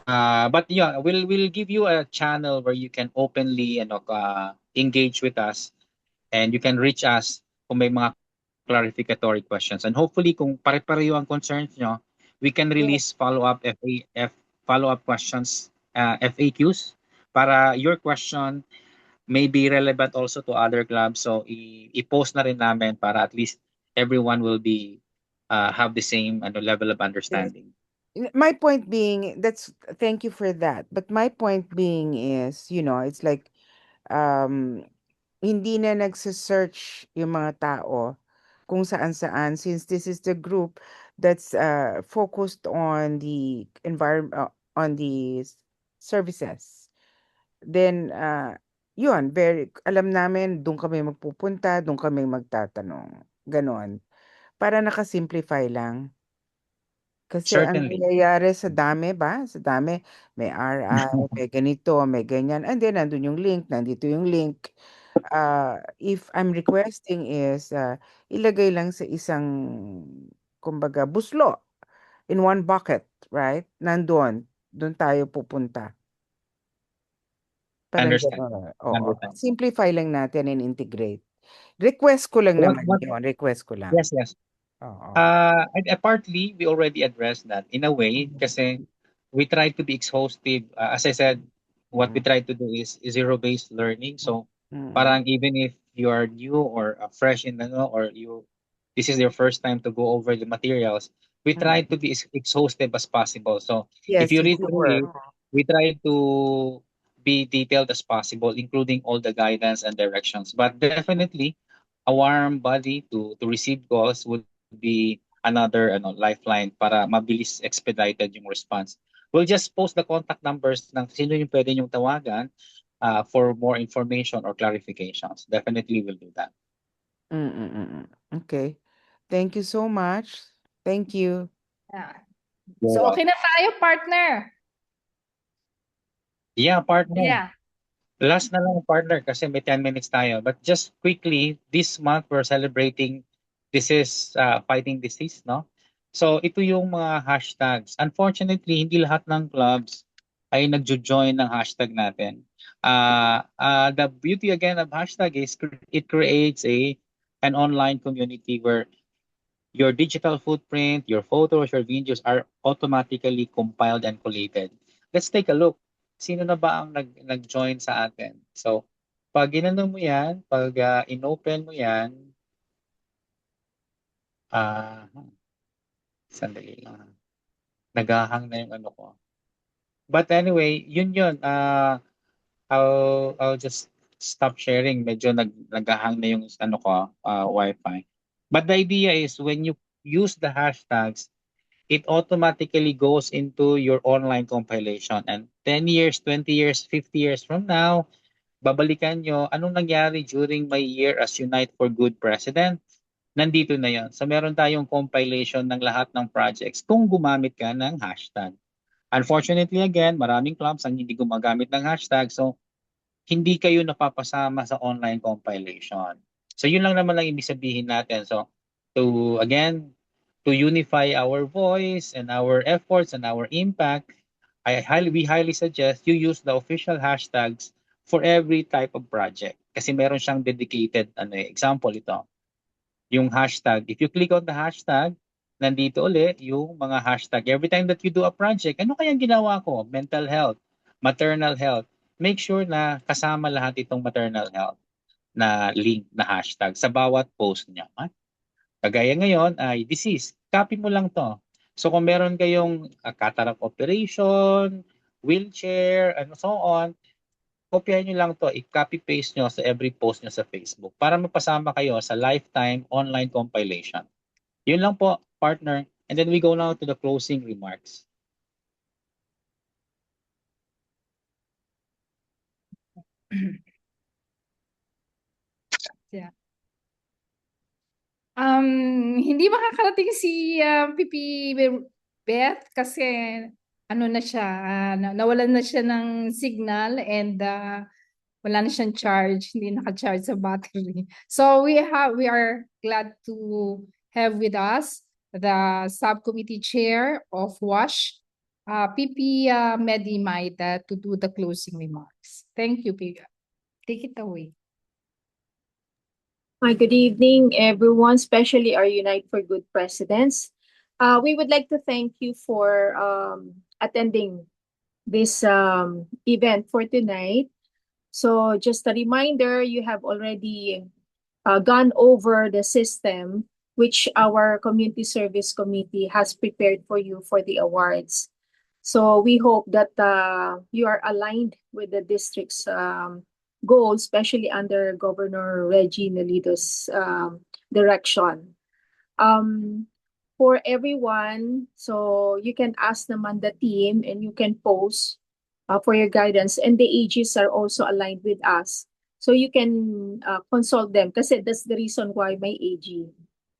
But yeah, we'll give you a channel where you can openly engage with us and you can reach us kung may mga clarificatory questions. And hopefully kung pare-pareho ang concerns nyo, we can release follow-up follow-up questions, FAQs para your question may be relevant also to other clubs. So i-post na rin namin para at least everyone will be have the same level of understanding. My point being, thank you for that. But my point being is, it's like hindi na nagse-search yung mga tao kung saan-saan, since this is the group that's focused on the environment, on the services. Then yun, alam namin doon kami magpupunta, doon kami magtatanong. Ganon. Para nakasimplify lang. Kasi ang Certainly. nangyayari sa dami ba? Sa dami, may RI, may ganito, may ganyan. And then, nandun yung link, nandito yung link. If I'm requesting is, ilagay lang sa isang, kumbaga, buslo in one bucket, right? Nandun, doon tayo pupunta. Parang Understand. gano'n, oo. Understand. Simplify lang natin and integrate. Request ko lang naman What? yun, request ko lang. Yes, yes. Oo. Partly, we already addressed that in a way kasi we try to be exhaustive. As I said, what we try to do is zero-based learning. So, parang even if you are new or fresh in or this is your first time to go over the materials, we try to be as exhaustive as possible. So, if Yes, you yes, read you through were. it, we try to be detailed as possible, including all the guidance and directions. But definitely, a warm body to receive calls would be another lifeline para mabilis expedited yung response. We'll just post the contact numbers ng sino yung pwede nyong tawagan for more information or clarifications. Definitely will do that. Okay. Thank you so much. Thank you. Yeah. You're So, okay welcome. na tayo, partner. Yeah, partner. Yeah. Last na lang partner kasi may 10 minutes tayo. But just quickly, this month we're celebrating this is fighting disease, no? So ito yung mga hashtags. Unfortunately, hindi lahat ng clubs ay nagjo-join ng hashtag natin. The beauty again of hashtag is it creates an online community where your digital footprint, your photos, your videos are automatically compiled and collated. Let's take a look. Sino na ba ang nag-join sa atin? So, pag inano mo yan, pag inopen mo yan, sandali lang. Naghahang na yung ano ko. But anyway, yun yun. I'll just stop sharing. Medyo naghahang na yung ano ko, Wi-Fi. But the idea is when you use the hashtags, it automatically goes into your online compilation. And 10 years, 20 years, 50 years from now, babalikan nyo, anong nangyari during my year as Unite for Good President? Nandito na yon. So meron tayong compilation ng lahat ng projects kung gumamit ka ng hashtag. Unfortunately, again, maraming clubs ang hindi gumagamit ng hashtag. So hindi kayo napapasama sa online compilation. So yun lang naman lang ibig sabihin natin. So again, to unify our voice and our efforts and our impact, we highly suggest you use the official hashtags for every type of project. Kasi meron siyang dedicated example ito. Yung hashtag, if you click on the hashtag, nandito uli yung mga hashtag. Every time that you do a project, ano kayang ginawa ko? Mental health, maternal health. Make sure na kasama lahat itong maternal health na link na hashtag sa bawat post niya. Kagaya ngayon ay disease. Copy mo lang to. So kung meron kayong cataract operation, wheelchair, and so on, kopyahin nyo lang to, i-copy-paste nyo sa every post nyo sa Facebook para mapasama kayo sa lifetime online compilation. Yun lang po, partner. And then we go now to the closing remarks. Yeah. Hindi makakarating si Pipi Beth kasi ano na siya, nawalan na siya ng signal and wala na siyang charge, hindi naka-charge sa battery. So we are glad to have with us the subcommittee chair of WASH, Pipi Medi Maida, to do the closing remarks. Thank you, Pipi. Take it away. Hi, good evening, everyone, especially our Unite for Good presidents. We would like to thank you for attending this event for tonight. So just a reminder, you have already gone over the system which our Community Service Committee has prepared for you for the awards. So we hope that you are aligned with the district's goals, especially under Governor Reggie Nelido's direction. For everyone, so you can ask naman the team and you can post for your guidance, and the AGs are also aligned with us. So you can consult them kasi that's the reason why may AG.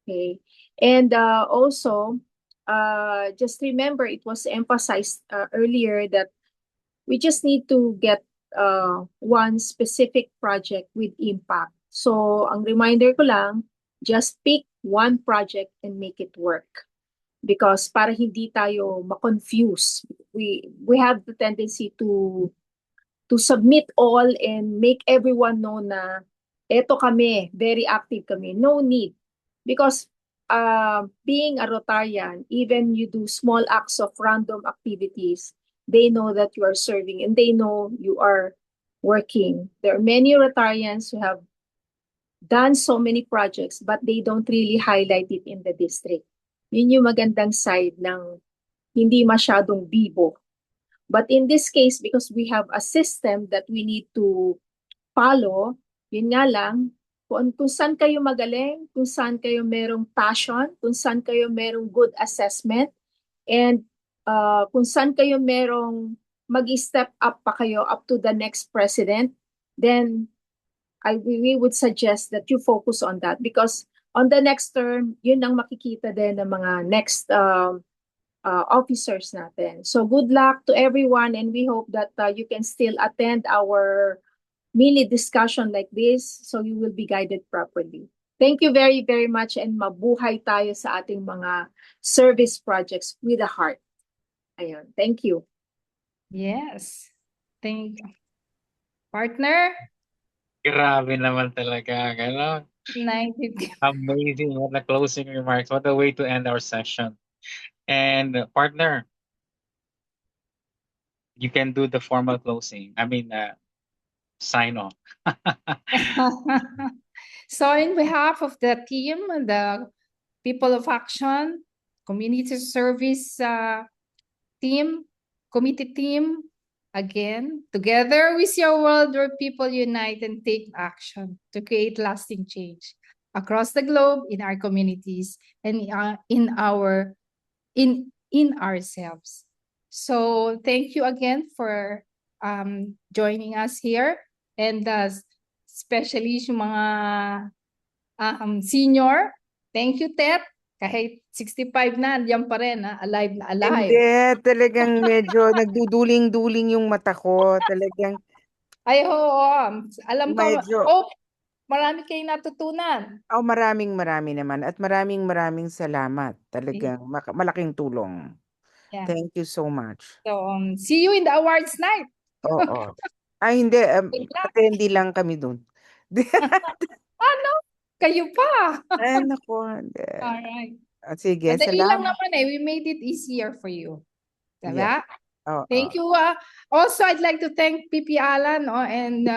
Okay. And also, just remember it was emphasized earlier that we just need to get one specific project with impact. So, ang reminder ko lang, just pick one project and make it work. Because para hindi tayo ma-confuse, we have the tendency to submit all and make everyone know na eto kami, very active kami. No need. Because being a Rotarian, even you do small acts of random activities, they know that you are serving and they know you are working. There are many Rotarians who have done so many projects but they don't really highlight it in the district. Yun yung magandang side ng hindi masyadong bibo. But in this case, because we have a system that we need to follow, yun nga lang, kung saan kayo magaling, kung saan kayo merong passion, kung saan kayo merong good assessment, and kung saan kayo merong mag-step up pa kayo up to the next president, then we would suggest that you focus on that because on the next term, yun ang makikita din ng mga next officers natin. So good luck to everyone and we hope that you can still attend our mini discussion like this so you will be guided properly. Thank you very, very much and mabuhay tayo sa ating mga service projects with a heart. Ayun. Thank you. Yes. Thank you. Partner, Grabe naman talaga. Ganon. 90. Amazing. What a closing remarks. What a way to end our session. And partner, you can do the formal closing. I mean, sign off. So in behalf of the team, the People of Action, Community Service team, committee team, again, together we see a world where people unite and take action to create lasting change across the globe, in our communities, and in ourselves. So thank you again for joining us here, and especially yung mga senior. Thank you, Tet. Kahit 65 na, diyan pa rin, alive na alive. Hindi, talagang medyo nagduduling-duling yung mata ko. Talagang Ay, oo. Alam ko, medyo, marami kayong natutunan. maraming naman at maraming salamat. Talagang malaking tulong. Yeah. Thank you so much. So, see you in the awards night. Oo. Ay, hindi. Good luck. Attendee lang kami dun. Ano? Kayo pa. Ay, naku. Hindi. Alright. Sige, Madali lang salamat. naman we made it easier for you. Yeah. Diba? Thank you. Also, I'd like to thank PP Alan and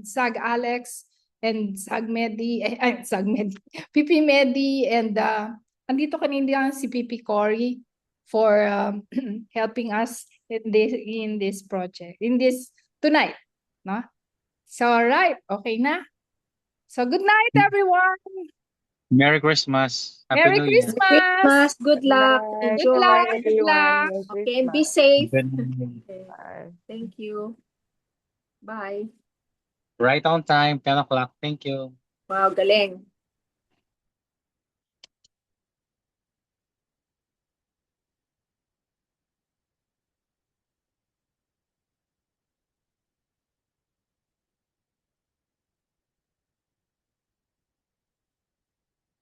Sag Alex and Sag Medi, PP Medi, and andito kanina si PP Cory for helping us in this project, in this tonight. No? So, right. Okay na. So, good night, everyone. Merry Christmas. Happy Merry New Year. Christmas. Good luck. Good Enjoy. luck. everyone. Merry Okay, and be Christmas. safe. Good night. Okay. Bye. Thank you. Bye. Right on time, 10 o'clock. Thank you. Wow, galing.